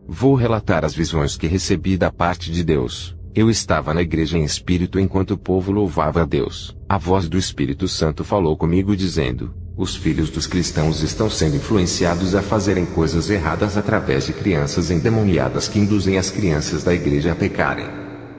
Vou relatar as visões que recebi da parte de Deus. Eu estava na igreja em espírito enquanto o povo louvava a Deus. A voz do Espírito Santo falou comigo dizendo: os filhos dos cristãos estão sendo influenciados a fazerem coisas erradas através de crianças endemoniadas que induzem as crianças da igreja a pecarem.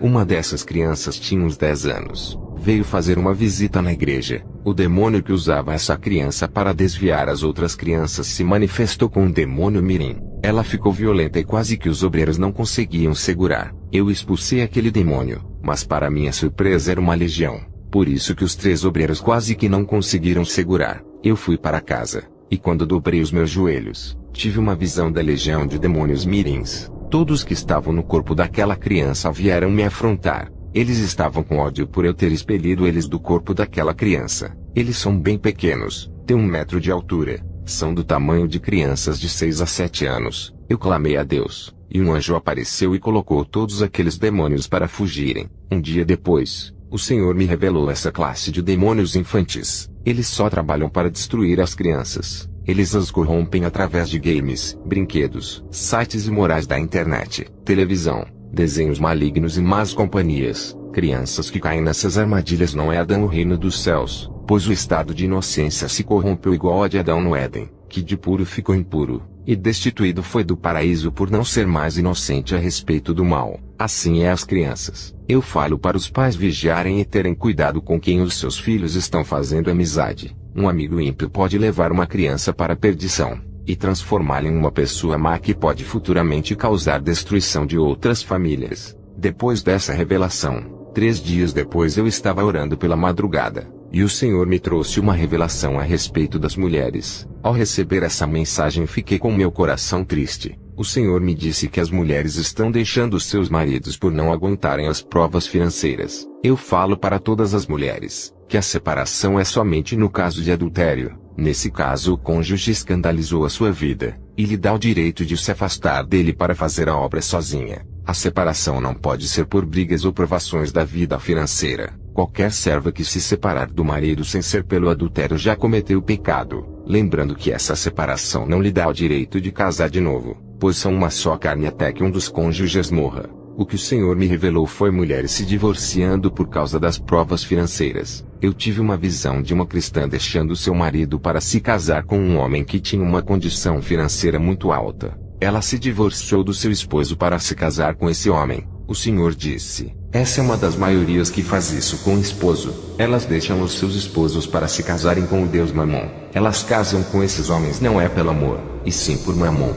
Uma dessas crianças tinha uns 10 anos. Veio fazer uma visita na igreja. O demônio que usava essa criança para desviar as outras crianças se manifestou com um demônio mirim. Ela ficou violenta e quase que os obreiros não conseguiam segurar. Eu expulsei aquele demônio, mas para minha surpresa era uma legião. Por isso que os 3 obreiros quase que não conseguiram segurar. Eu fui para casa, e quando dobrei os meus joelhos, tive uma visão da legião de demônios mirins. Todos que estavam no corpo daquela criança vieram me afrontar. Eles estavam com ódio por eu ter expelido eles do corpo daquela criança. Eles são bem pequenos, têm 1 metro de altura, são do tamanho de crianças de 6 a 7 anos. Eu clamei a Deus, e um anjo apareceu e colocou todos aqueles demônios para fugirem. Um dia depois, o Senhor me revelou essa classe de demônios infantis. Eles só trabalham para destruir as crianças. Eles as corrompem através de games, brinquedos, sites imorais da internet, televisão, desenhos malignos e más companhias. Crianças que caem nessas armadilhas não herdam o reino dos céus, pois o estado de inocência se corrompeu igual a de Adão no Éden, que de puro ficou impuro, e destituído foi do paraíso por não ser mais inocente a respeito do mal. Assim é as crianças. Eu falo para os pais vigiarem e terem cuidado com quem os seus filhos estão fazendo amizade. Um amigo ímpio pode levar uma criança para a perdição, e transformá-la em uma pessoa má que pode futuramente causar destruição de outras famílias. Depois dessa revelação, 3 dias depois eu estava orando pela madrugada, e o Senhor me trouxe uma revelação a respeito das mulheres. Ao receber essa mensagem fiquei com meu coração triste. O Senhor me disse que as mulheres estão deixando seus maridos por não aguentarem as provas financeiras. Eu falo para todas as mulheres, que a separação é somente no caso de adultério. Nesse caso o cônjuge escandalizou a sua vida, e lhe dá o direito de se afastar dele para fazer a obra sozinha. A separação não pode ser por brigas ou provações da vida financeira. Qualquer serva que se separar do marido sem ser pelo adultério já cometeu pecado. Lembrando que essa separação não lhe dá o direito de casar de novo, pois são uma só carne até que um dos cônjuges morra. O que o Senhor me revelou foi mulheres se divorciando por causa das provas financeiras. Eu tive uma visão de uma cristã deixando seu marido para se casar com um homem que tinha uma condição financeira muito alta. Ela se divorciou do seu esposo para se casar com esse homem. O Senhor disse: essa é uma das maiorias que faz isso com o esposo. Elas deixam os seus esposos para se casarem com o Deus Mamon. Elas casam com esses homens não é pelo amor, e sim por Mamon.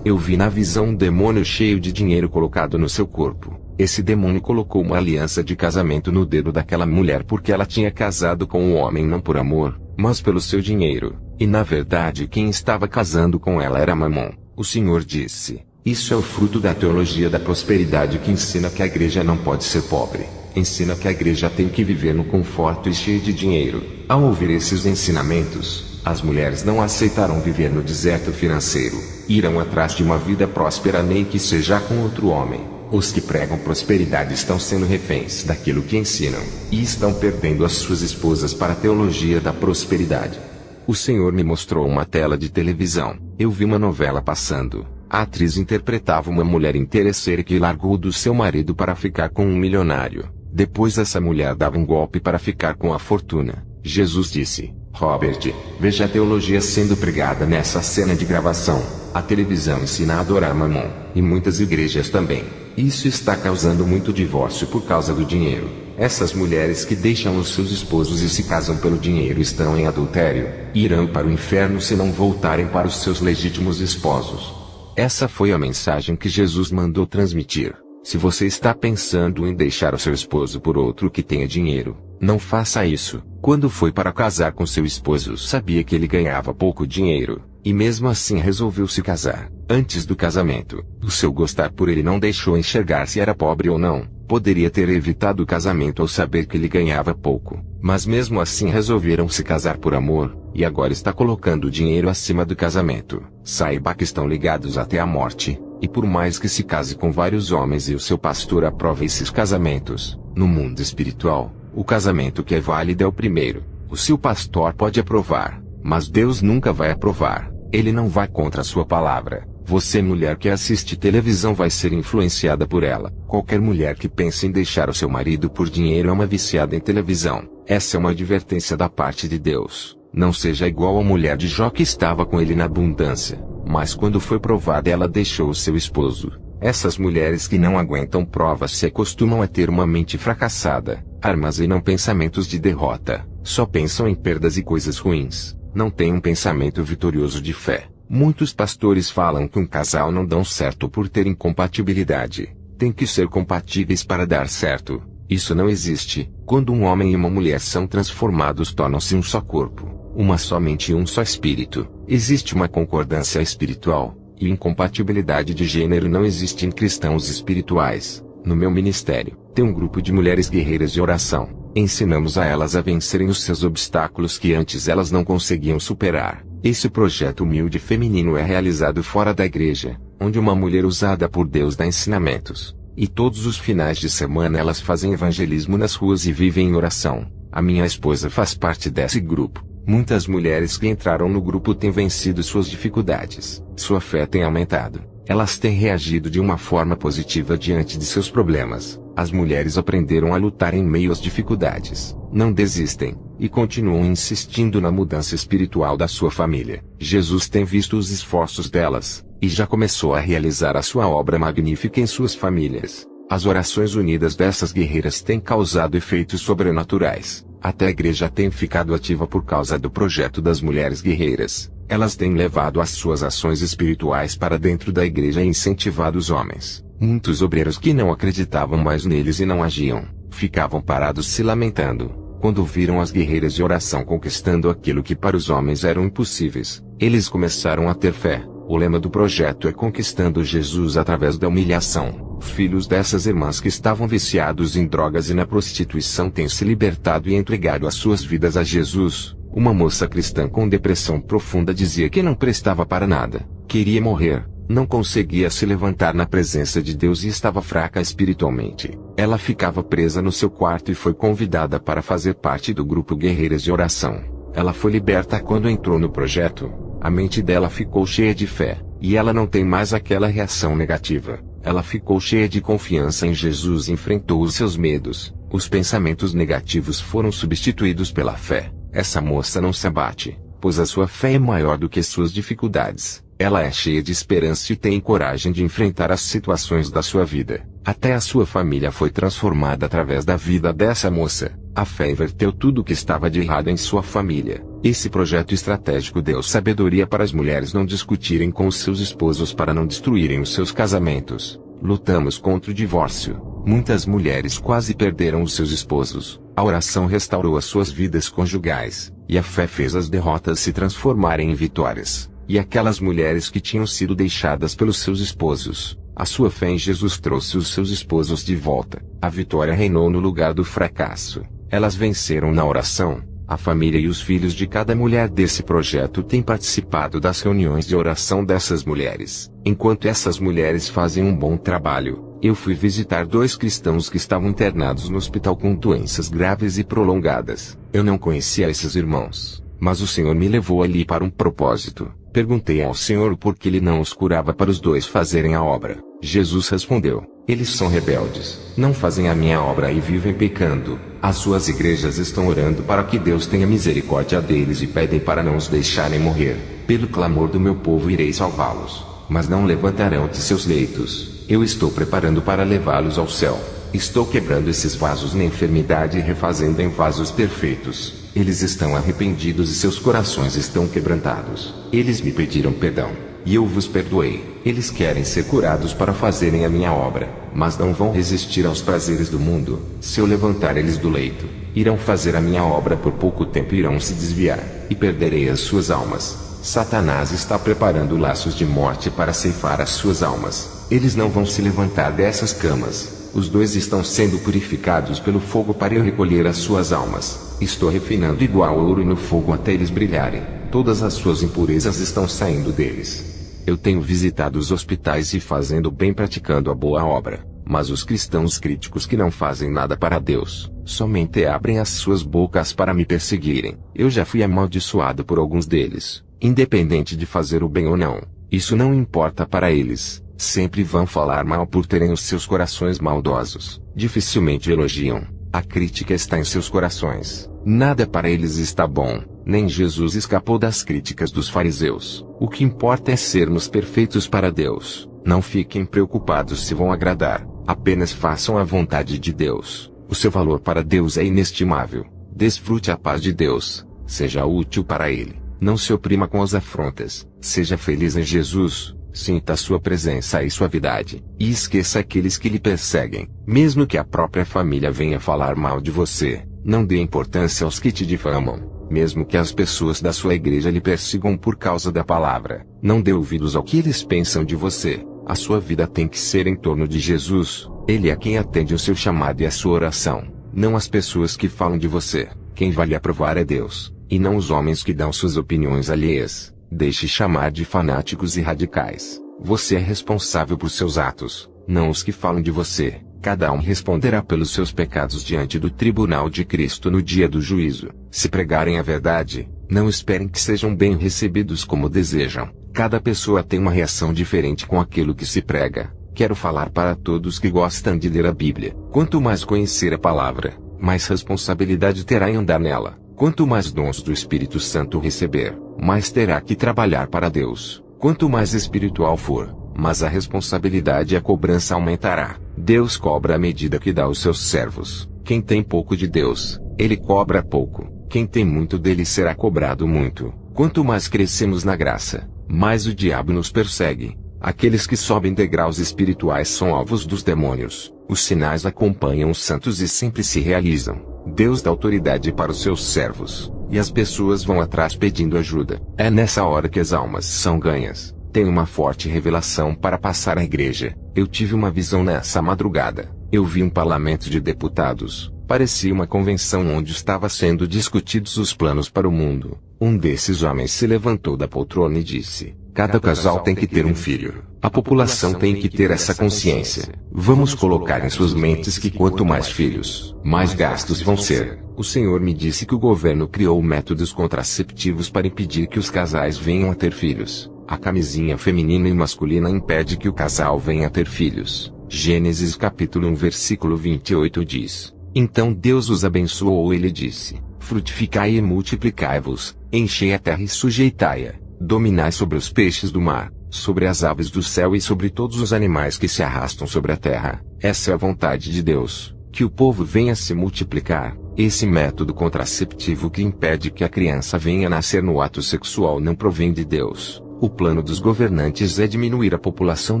Eu vi na visão um demônio cheio de dinheiro colocado no seu corpo. Esse demônio colocou uma aliança de casamento no dedo daquela mulher porque ela tinha casado com o homem não por amor, mas pelo seu dinheiro. E na verdade quem estava casando com ela era Mamon. O Senhor disse: isso é o fruto da teologia da prosperidade que ensina que a igreja não pode ser pobre. Ensina que a igreja tem que viver no conforto e cheia de dinheiro. Ao ouvir esses ensinamentos, as mulheres não aceitarão viver no deserto financeiro. Irão atrás de uma vida próspera nem que seja com outro homem. Os que pregam prosperidade estão sendo reféns daquilo que ensinam, e estão perdendo as suas esposas para a teologia da prosperidade. O Senhor me mostrou uma tela de televisão. Eu vi uma novela passando. A atriz interpretava uma mulher interesseira que largou do seu marido para ficar com um milionário. Depois essa mulher dava um golpe para ficar com a fortuna. Jesus disse: Robert, veja a teologia sendo pregada nessa cena de gravação. A televisão ensina a adorar Mamon, e muitas igrejas também. Isso está causando muito divórcio por causa do dinheiro. Essas mulheres que deixam os seus esposos e se casam pelo dinheiro estão em adultério. Irão para o inferno se não voltarem para os seus legítimos esposos. Essa foi a mensagem que Jesus mandou transmitir. Se você está pensando em deixar o seu esposo por outro que tenha dinheiro, não faça isso. Quando foi para casar com seu esposo, sabia que ele ganhava pouco dinheiro, e mesmo assim resolveu se casar. Antes do casamento, o seu gostar por ele não deixou enxergar se era pobre ou não. Poderia ter evitado o casamento ao saber que ele ganhava pouco, mas mesmo assim resolveram se casar por amor, e agora está colocando o dinheiro acima do casamento. Saiba que estão ligados até a morte, e por mais que se case com vários homens e o seu pastor aprove esses casamentos, no mundo espiritual, o casamento que é válido é o primeiro. O seu pastor pode aprovar, mas Deus nunca vai aprovar. Ele não vai contra a sua palavra. Você, mulher que assiste televisão, vai ser influenciada por ela. Qualquer mulher que pense em deixar o seu marido por dinheiro é uma viciada em televisão. Essa é uma advertência da parte de Deus. Não seja igual a mulher de Jó, que estava com ele na abundância, mas quando foi provada ela deixou o seu esposo. Essas mulheres que não aguentam provas se acostumam a ter uma mente fracassada, armazenam pensamentos de derrota, só pensam em perdas e coisas ruins, não têm um pensamento vitorioso de fé. Muitos pastores falam que um casal não dão certo por ter incompatibilidade. Tem que ser compatíveis para dar certo. Isso não existe. Quando um homem e uma mulher são transformados, tornam-se um só corpo, uma só mente e um só espírito. Existe uma concordância espiritual, e incompatibilidade de gênero não existe em cristãos espirituais. No meu ministério, tem um grupo de mulheres guerreiras de oração. Ensinamos a elas a vencerem os seus obstáculos que antes elas não conseguiam superar. Esse projeto humilde feminino é realizado fora da igreja, onde uma mulher usada por Deus dá ensinamentos. E todos os finais de semana elas fazem evangelismo nas ruas e vivem em oração. A minha esposa faz parte desse grupo. Muitas mulheres que entraram no grupo têm vencido suas dificuldades. Sua fé tem aumentado. Elas têm reagido de uma forma positiva diante de seus problemas. As mulheres aprenderam a lutar em meio às dificuldades. Não desistem, e continuam insistindo na mudança espiritual da sua família. Jesus tem visto os esforços delas, e já começou a realizar a sua obra magnífica em suas famílias. As orações unidas dessas guerreiras têm causado efeitos sobrenaturais. Até a igreja tem ficado ativa por causa do projeto das mulheres guerreiras. Elas têm levado as suas ações espirituais para dentro da igreja e incentivado os homens. Muitos obreiros que não acreditavam mais neles e não agiam, ficavam parados se lamentando. Quando viram as guerreiras de oração conquistando aquilo que para os homens eram impossíveis, eles começaram a ter fé. O lema do projeto é Conquistando Jesus através da humilhação. Filhos dessas irmãs que estavam viciados em drogas e na prostituição têm se libertado e entregado as suas vidas a Jesus. Uma moça cristã com depressão profunda dizia que não prestava para nada, queria morrer, não conseguia se levantar na presença de Deus e estava fraca espiritualmente. Ela ficava presa no seu quarto e foi convidada para fazer parte do grupo Guerreiras de Oração. Ela foi liberta quando entrou no projeto. A mente dela ficou cheia de fé, e ela não tem mais aquela reação negativa. Ela ficou cheia de confiança em Jesus e enfrentou os seus medos. Os pensamentos negativos foram substituídos pela fé. Essa moça não se abate, pois a sua fé é maior do que suas dificuldades. Ela é cheia de esperança e tem coragem de enfrentar as situações da sua vida. Até a sua família foi transformada através da vida dessa moça. A fé inverteu tudo o que estava de errado em sua família. Esse projeto estratégico deu sabedoria para as mulheres não discutirem com os seus esposos para não destruírem os seus casamentos. Lutamos contra o divórcio. Muitas mulheres quase perderam os seus esposos. A oração restaurou as suas vidas conjugais, e a fé fez as derrotas se transformarem em vitórias. E aquelas mulheres que tinham sido deixadas pelos seus esposos, a sua fé em Jesus trouxe os seus esposos de volta. A vitória reinou no lugar do fracasso. Elas venceram na oração. A família e os filhos de cada mulher desse projeto têm participado das reuniões de oração dessas mulheres. Enquanto essas mulheres fazem um bom trabalho, eu fui visitar 2 cristãos que estavam internados no hospital com doenças graves e prolongadas. Eu não conhecia esses irmãos, mas o Senhor me levou ali para um propósito. Perguntei ao Senhor por que Ele não os curava para os 2 fazerem a obra. Jesus respondeu: eles são rebeldes, não fazem a minha obra e vivem pecando. As suas igrejas estão orando para que Deus tenha misericórdia deles e pedem para não os deixarem morrer. Pelo clamor do meu povo irei salvá-los, mas não levantarão de seus leitos. Eu estou preparando para levá-los ao céu. Estou quebrando esses vasos na enfermidade e refazendo em vasos perfeitos. Eles estão arrependidos e seus corações estão quebrantados. Eles me pediram perdão, e eu vos perdoei. Eles querem ser curados para fazerem a minha obra, mas não vão resistir aos prazeres do mundo. Se eu levantar eles do leito, irão fazer a minha obra por pouco tempo e irão se desviar, e perderei as suas almas. Satanás está preparando laços de morte para ceifar as suas almas. Eles não vão se levantar dessas camas. Os 2 estão sendo purificados pelo fogo para eu recolher as suas almas. Estou refinando igual ouro no fogo até eles brilharem. Todas as suas impurezas estão saindo deles. Eu tenho visitado os hospitais e fazendo bem praticando a boa obra. Mas os cristãos críticos que não fazem nada para Deus, somente abrem as suas bocas para me perseguirem. Eu já fui amaldiçoado por alguns deles, independente de fazer o bem ou não. Isso não importa para eles. Sempre vão falar mal por terem os seus corações maldosos. Dificilmente elogiam. A crítica está em seus corações. Nada para eles está bom. Nem Jesus escapou das críticas dos fariseus. O que importa é sermos perfeitos para Deus. Não fiquem preocupados se vão agradar. Apenas façam a vontade de Deus. O seu valor para Deus é inestimável. Desfrute a paz de Deus. Seja útil para Ele. Não se oprima com as afrontas. Seja feliz em Jesus. Sinta a sua presença e suavidade. E esqueça aqueles que lhe perseguem. Mesmo que a própria família venha falar mal de você, não dê importância aos que te difamam. Mesmo que as pessoas da sua igreja lhe persigam por causa da palavra, não dê ouvidos ao que eles pensam de você. A sua vida tem que ser em torno de Jesus. Ele é quem atende o seu chamado e a sua oração. Não as pessoas que falam de você. Quem vai lhe aprovar é Deus, e não os homens que dão suas opiniões alheias. Deixe chamar de fanáticos e radicais. Você é responsável por seus atos, não os que falam de você. Cada um responderá pelos seus pecados diante do tribunal de Cristo no dia do juízo. Se pregarem a verdade, não esperem que sejam bem recebidos como desejam. Cada pessoa tem uma reação diferente com aquilo que se prega. Quero falar para todos que gostam de ler a Bíblia. Quanto mais conhecer a palavra, mais responsabilidade terá em andar nela. Quanto mais dons do Espírito Santo receber, mais terá que trabalhar para Deus. Quanto mais espiritual for, mais a responsabilidade e a cobrança aumentará. Deus cobra à medida que dá aos seus servos. Quem tem pouco de Deus, Ele cobra pouco. Quem tem muito dele será cobrado muito. Quanto mais crescemos na graça, mais o diabo nos persegue. Aqueles que sobem degraus espirituais são alvos dos demônios. Os sinais acompanham os santos e sempre se realizam. Deus dá autoridade para os seus servos, e as pessoas vão atrás pedindo ajuda. É nessa hora que as almas são ganhas. Tenho uma forte revelação para passar à igreja. Eu tive uma visão nessa madrugada. Eu vi um parlamento de deputados. Parecia uma convenção onde estavam sendo discutidos os planos para o mundo. Um desses homens se levantou da poltrona e disse: cada casal tem que ter um filho. A população tem que ter essa consciência. Vamos colocar em suas mentes que quanto mais filhos, mais gastos vão ser. O Senhor me disse que o governo criou métodos contraceptivos para impedir que os casais venham a ter filhos. A camisinha feminina e masculina impede que o casal venha a ter filhos. Gênesis capítulo 1 versículo 28 diz: então Deus os abençoou e lhe disse: frutificai e multiplicai-vos, enchei a terra e sujeitai-a. Dominai sobre os peixes do mar, sobre as aves do céu e sobre todos os animais que se arrastam sobre a terra. Essa é a vontade de Deus, que o povo venha se multiplicar. Esse método contraceptivo que impede que a criança venha nascer no ato sexual não provém de Deus. O plano dos governantes é diminuir a população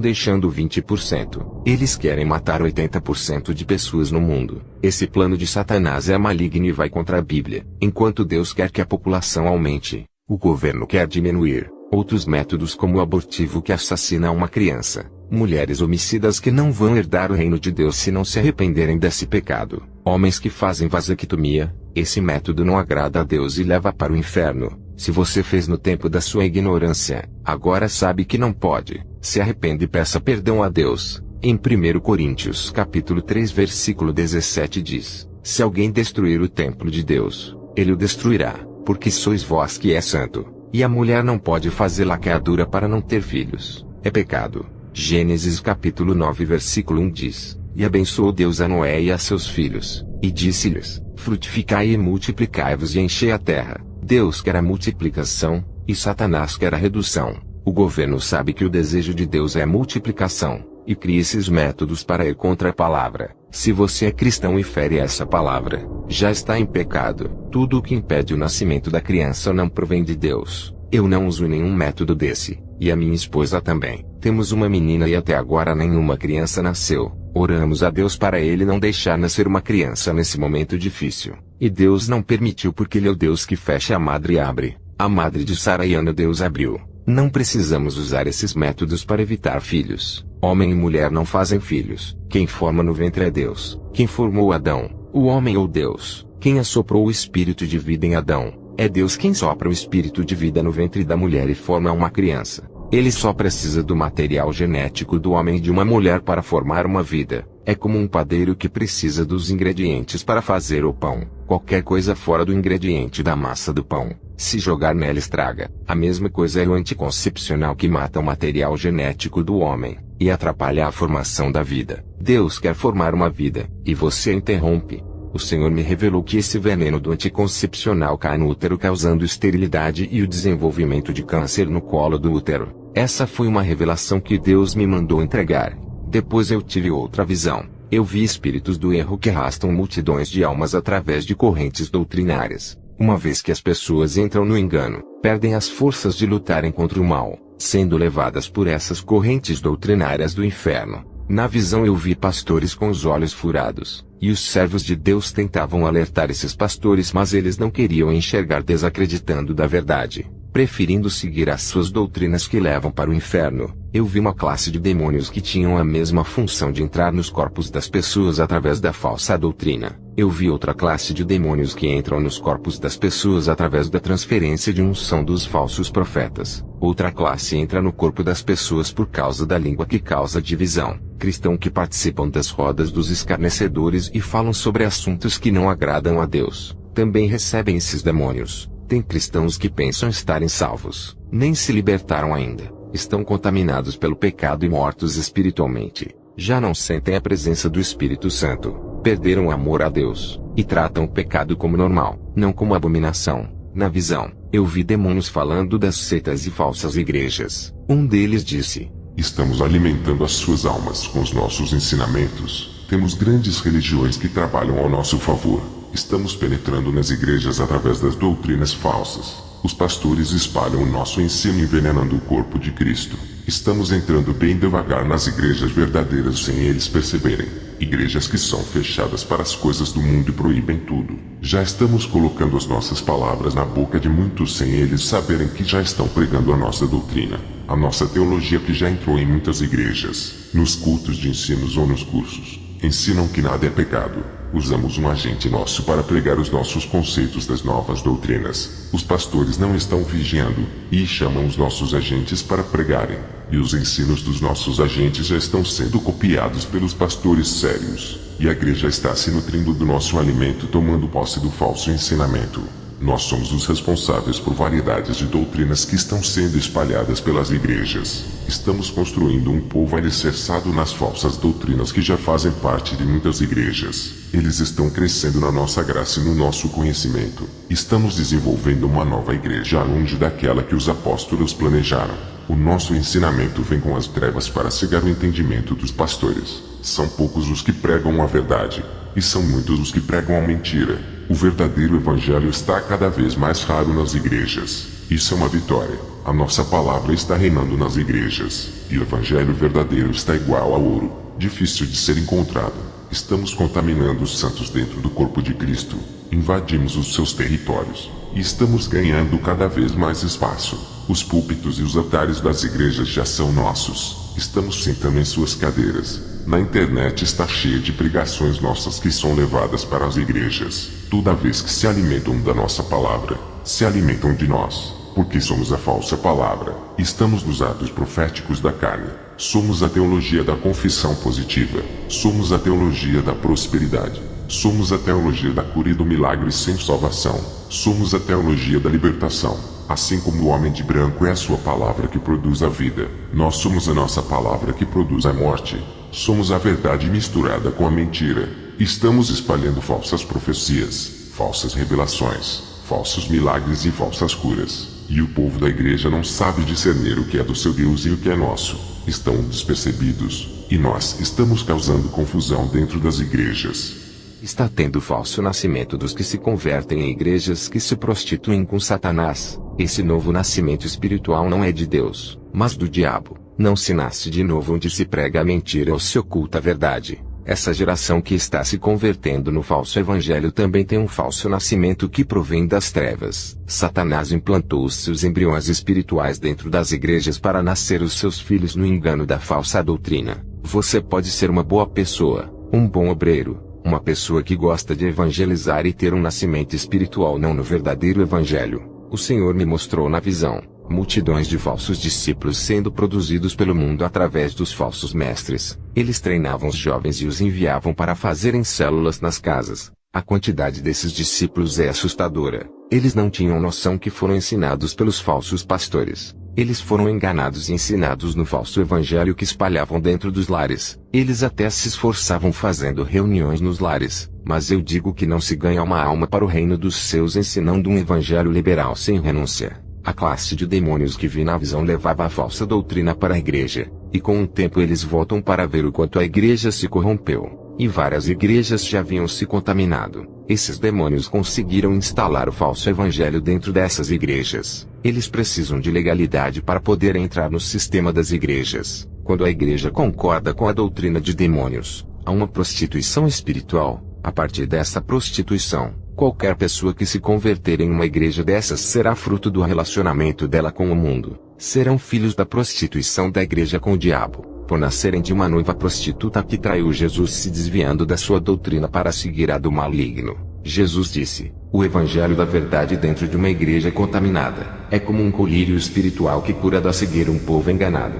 deixando 20%. Eles querem matar 80% de pessoas no mundo. Esse plano de Satanás é maligno e vai contra a Bíblia. Enquanto Deus quer que a população aumente, o governo quer diminuir. Outros métodos como o abortivo que assassina uma criança, mulheres homicidas que não vão herdar o reino de Deus se não se arrependerem desse pecado, homens que fazem vasectomia. Esse método não agrada a Deus e leva para o inferno. Se você fez no tempo da sua ignorância, agora sabe que não pode. Se arrepende e peça perdão a Deus. Em 1 Coríntios capítulo 3 versículo 17 diz: se alguém destruir o templo de Deus, ele o destruirá, porque sois vós que é santo. E a mulher não pode fazer laqueadura para não ter filhos. É pecado. Gênesis capítulo 9 versículo 1 diz: e abençoou Deus a Noé e a seus filhos, e disse-lhes: frutificai e multiplicai-vos e enchei a terra. Deus quer a multiplicação, e Satanás quer a redução. O governo sabe que o desejo de Deus é a multiplicação, e cria esses métodos para ir contra a palavra. Se você é cristão e fere essa palavra, já está em pecado. Tudo o que impede o nascimento da criança não provém de Deus. Eu não uso nenhum método desse, e a minha esposa também. Temos uma menina e até agora nenhuma criança nasceu. Oramos a Deus para Ele não deixar nascer uma criança nesse momento difícil. E Deus não permitiu porque Ele é o Deus que fecha a madre e abre. A madre de Sara e Ana Deus abriu. Não precisamos usar esses métodos para evitar filhos. Homem e mulher não fazem filhos. Quem forma no ventre é Deus. Quem formou Adão, o homem ou Deus? Quem assoprou o espírito de vida em Adão? É Deus quem sopra o espírito de vida no ventre da mulher e forma uma criança. Ele só precisa do material genético do homem e de uma mulher para formar uma vida. É como um padeiro que precisa dos ingredientes para fazer o pão. Qualquer coisa fora do ingrediente da massa do pão, se jogar nela estraga. A mesma coisa é o anticoncepcional que mata o material genético do homem, e atrapalha a formação da vida. Deus quer formar uma vida, e você interrompe. O Senhor me revelou que esse veneno do anticoncepcional cai no útero causando esterilidade e o desenvolvimento de câncer no colo do útero. Essa foi uma revelação que Deus me mandou entregar. Depois eu tive outra visão. Eu vi espíritos do erro que arrastam multidões de almas através de correntes doutrinárias. Uma vez que as pessoas entram no engano, perdem as forças de lutarem contra o mal, sendo levadas por essas correntes doutrinárias do inferno. Na visão eu vi pastores com os olhos furados, e os servos de Deus tentavam alertar esses pastores, mas eles não queriam enxergar, desacreditando da verdade, preferindo seguir as suas doutrinas que levam para o inferno. Eu vi uma classe de demônios que tinham a mesma função de entrar nos corpos das pessoas através da falsa doutrina. Eu vi outra classe de demônios que entram nos corpos das pessoas através da transferência de unção dos falsos profetas. Outra classe entra no corpo das pessoas por causa da língua que causa divisão. Cristãos que participam das rodas dos escarnecedores e falam sobre assuntos que não agradam a Deus, também recebem esses demônios. Tem cristãos que pensam estarem salvos, nem se libertaram ainda, estão contaminados pelo pecado e mortos espiritualmente. Já não sentem a presença do Espírito Santo, perderam o amor a Deus, e tratam o pecado como normal, não como abominação. Na visão, eu vi demônios falando das seitas e falsas igrejas. Um deles disse: estamos alimentando as suas almas com os nossos ensinamentos. Temos grandes religiões que trabalham ao nosso favor. Estamos penetrando nas igrejas através das doutrinas falsas. Os pastores espalham o nosso ensino envenenando o corpo de Cristo. Estamos entrando bem devagar nas igrejas verdadeiras sem eles perceberem. Igrejas que são fechadas para as coisas do mundo e proíbem tudo. Já estamos colocando as nossas palavras na boca de muitos sem eles saberem que já estão pregando a nossa doutrina. A nossa teologia que já entrou em muitas igrejas, nos cultos de ensinos ou nos cursos. Ensinam que nada é pecado. Usamos um agente nosso para pregar os nossos conceitos das novas doutrinas. Os pastores não estão vigiando, e chamam os nossos agentes para pregarem. E os ensinos dos nossos agentes já estão sendo copiados pelos pastores sérios. E a igreja está se nutrindo do nosso alimento, tomando posse do falso ensinamento. Nós somos os responsáveis por variedades de doutrinas que estão sendo espalhadas pelas igrejas. Estamos construindo um povo alicerçado nas falsas doutrinas que já fazem parte de muitas igrejas. Eles estão crescendo na nossa graça e no nosso conhecimento. Estamos desenvolvendo uma nova igreja longe daquela que os apóstolos planejaram. O nosso ensinamento vem com as trevas para cegar o entendimento dos pastores. São poucos os que pregam a verdade, e são muitos os que pregam a mentira. O verdadeiro evangelho está cada vez mais raro nas igrejas. Isso é uma vitória. A nossa palavra está reinando nas igrejas, e o evangelho verdadeiro está igual ao ouro, difícil de ser encontrado. Estamos contaminando os santos dentro do corpo de Cristo. Invadimos os seus territórios, e estamos ganhando cada vez mais espaço. Os púlpitos e os altares das igrejas já são nossos. Estamos sentando em suas cadeiras. Na internet está cheia de pregações nossas que são levadas para as igrejas. Toda vez que se alimentam da nossa palavra, se alimentam de nós, porque somos a falsa palavra. Estamos nos atos proféticos da carne. Somos a teologia da confissão positiva. Somos a teologia da prosperidade. Somos a teologia da cura e do milagre sem salvação. Somos a teologia da libertação. Assim como o homem de branco é a sua palavra que produz a vida, nós somos a nossa palavra que produz a morte. Somos a verdade misturada com a mentira. Estamos espalhando falsas profecias, falsas revelações, falsos milagres e falsas curas. E o povo da igreja não sabe discernir o que é do seu Deus e o que é nosso. Estão despercebidos, e nós estamos causando confusão dentro das igrejas. Está tendo falso nascimento dos que se convertem em igrejas que se prostituem com Satanás. Esse novo nascimento espiritual não é de Deus, mas do diabo. Não se nasce de novo onde se prega a mentira ou se oculta a verdade. Essa geração que está se convertendo no falso evangelho também tem um falso nascimento que provém das trevas. Satanás implantou os seus embriões espirituais dentro das igrejas para nascer os seus filhos no engano da falsa doutrina. Você pode ser uma boa pessoa, um bom obreiro, uma pessoa que gosta de evangelizar e ter um nascimento espiritual não no verdadeiro evangelho. O Senhor me mostrou na visão. multidões de falsos discípulos sendo produzidos pelo mundo através dos falsos mestres. Eles treinavam os jovens e os enviavam para fazerem células nas casas. A quantidade desses discípulos é assustadora. Eles não tinham noção que foram ensinados pelos falsos pastores. Eles foram enganados e ensinados no falso evangelho que espalhavam dentro dos lares. Eles até se esforçavam fazendo reuniões nos lares, mas eu digo que não se ganha uma alma para o reino dos céus ensinando um evangelho liberal sem renúncia. A classe de demônios que vi na visão levava a falsa doutrina para a igreja, e com o tempo eles voltam para ver o quanto a igreja se corrompeu, e várias igrejas já haviam se contaminado. Esses demônios conseguiram instalar o falso evangelho dentro dessas igrejas. Eles precisam de legalidade para poder entrar no sistema das igrejas. Quando a igreja concorda com a doutrina de demônios, há uma prostituição espiritual. A partir dessa prostituição, qualquer pessoa que se converter em uma igreja dessas será fruto do relacionamento dela com o mundo. Serão filhos da prostituição da igreja com o diabo, por nascerem de uma noiva prostituta que traiu Jesus se desviando da sua doutrina para seguir a do maligno. Jesus disse, o evangelho da verdade dentro de uma igreja contaminada, é como um colírio espiritual que cura da cegueira um povo enganado.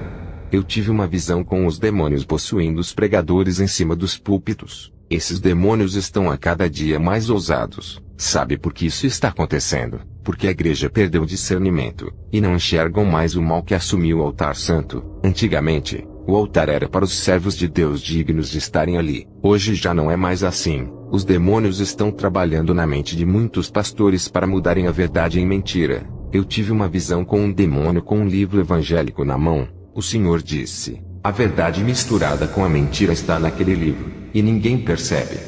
Eu tive uma visão com os demônios possuindo os pregadores em cima dos púlpitos. Esses demônios estão a cada dia mais ousados. Sabe por que isso está acontecendo? Porque a igreja perdeu o discernimento, e não enxergam mais o mal que assumiu o altar santo. Antigamente, o altar era para os servos de Deus dignos de estarem ali. Hoje já não é mais assim. Os demônios estão trabalhando na mente de muitos pastores para mudarem a verdade em mentira. Eu tive uma visão com um demônio com um livro evangélico na mão. O Senhor disse, a verdade misturada com a mentira está naquele livro, e ninguém percebe.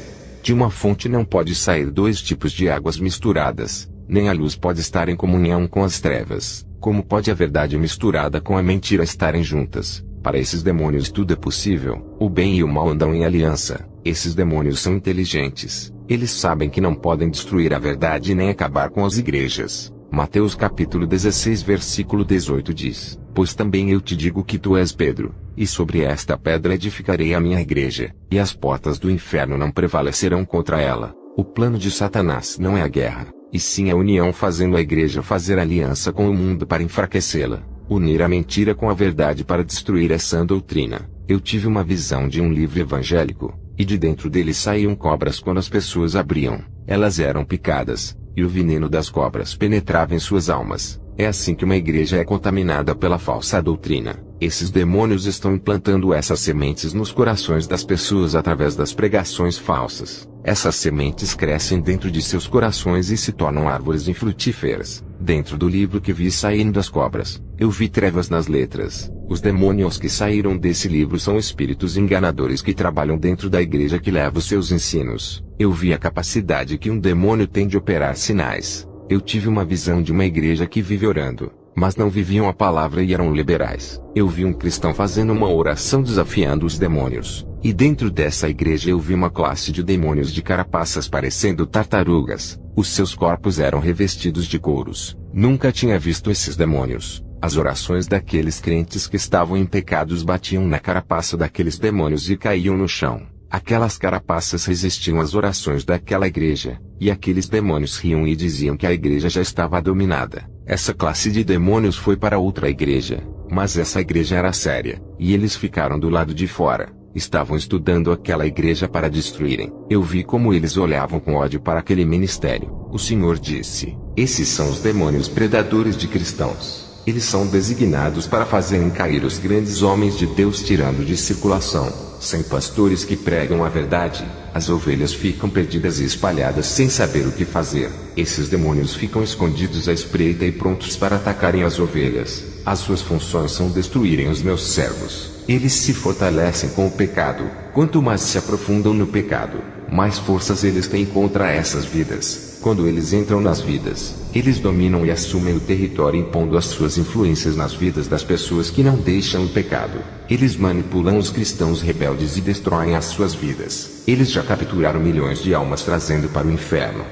De uma fonte não pode sair dois tipos de águas misturadas, nem a luz pode estar em comunhão com as trevas. Como pode a verdade misturada com a mentira estarem juntas? Para esses demônios tudo é possível. O bem e o mal andam em aliança. Esses demônios são inteligentes. Eles sabem que não podem destruir a verdade nem acabar com as igrejas. Mateus capítulo 16 versículo 18 diz, pois também eu te digo que tu és Pedro, e sobre esta pedra edificarei a minha igreja, e as portas do inferno não prevalecerão contra ela. O plano de Satanás não é a guerra, e sim a união, fazendo a igreja fazer aliança com o mundo para enfraquecê-la. Unir a mentira com a verdade para destruir essa doutrina. Eu tive uma visão de um livro evangélico, e de dentro dele saíam cobras quando as pessoas abriam. Elas eram picadas, e o veneno das cobras penetrava em suas almas. É assim que uma igreja é contaminada pela falsa doutrina. Esses demônios estão implantando essas sementes nos corações das pessoas através das pregações falsas. Essas sementes crescem dentro de seus corações e se tornam árvores infrutíferas. Dentro do livro que vi saindo as cobras, eu vi trevas nas letras. Os demônios que saíram desse livro são espíritos enganadores que trabalham dentro da igreja que leva os seus ensinos. Eu vi a capacidade que um demônio tem de operar sinais. Eu tive uma visão de uma igreja que vive orando, mas não viviam a palavra e eram liberais. Eu vi um cristão fazendo uma oração desafiando os demônios. E dentro dessa igreja eu vi uma classe de demônios de carapaças parecendo tartarugas. Os seus corpos eram revestidos de couros. Nunca tinha visto esses demônios. As orações daqueles crentes que estavam em pecados batiam na carapaça daqueles demônios e caíam no chão. Aquelas carapaças resistiam às orações daquela igreja, e aqueles demônios riam e diziam que a igreja já estava dominada. Essa classe de demônios foi para outra igreja, mas essa igreja era séria, e eles ficaram do lado de fora. Estavam estudando aquela igreja para destruírem. Eu vi como eles olhavam com ódio para aquele ministério. O Senhor disse, esses são os demônios predadores de cristãos. Eles são designados para fazerem cair os grandes homens de Deus tirando de circulação. Sem pastores que pregam a verdade, as ovelhas ficam perdidas e espalhadas sem saber o que fazer. Esses demônios ficam escondidos à espreita e prontos para atacarem as ovelhas. As suas funções são destruírem os meus servos. Eles se fortalecem com o pecado. Quanto mais se aprofundam no pecado, mais forças eles têm contra essas vidas. Quando eles entram nas vidas, eles dominam e assumem o território impondo as suas influências nas vidas das pessoas que não deixam o pecado. Eles manipulam os cristãos rebeldes e destroem as suas vidas. Eles já capturaram milhões de almas trazendo para o inferno.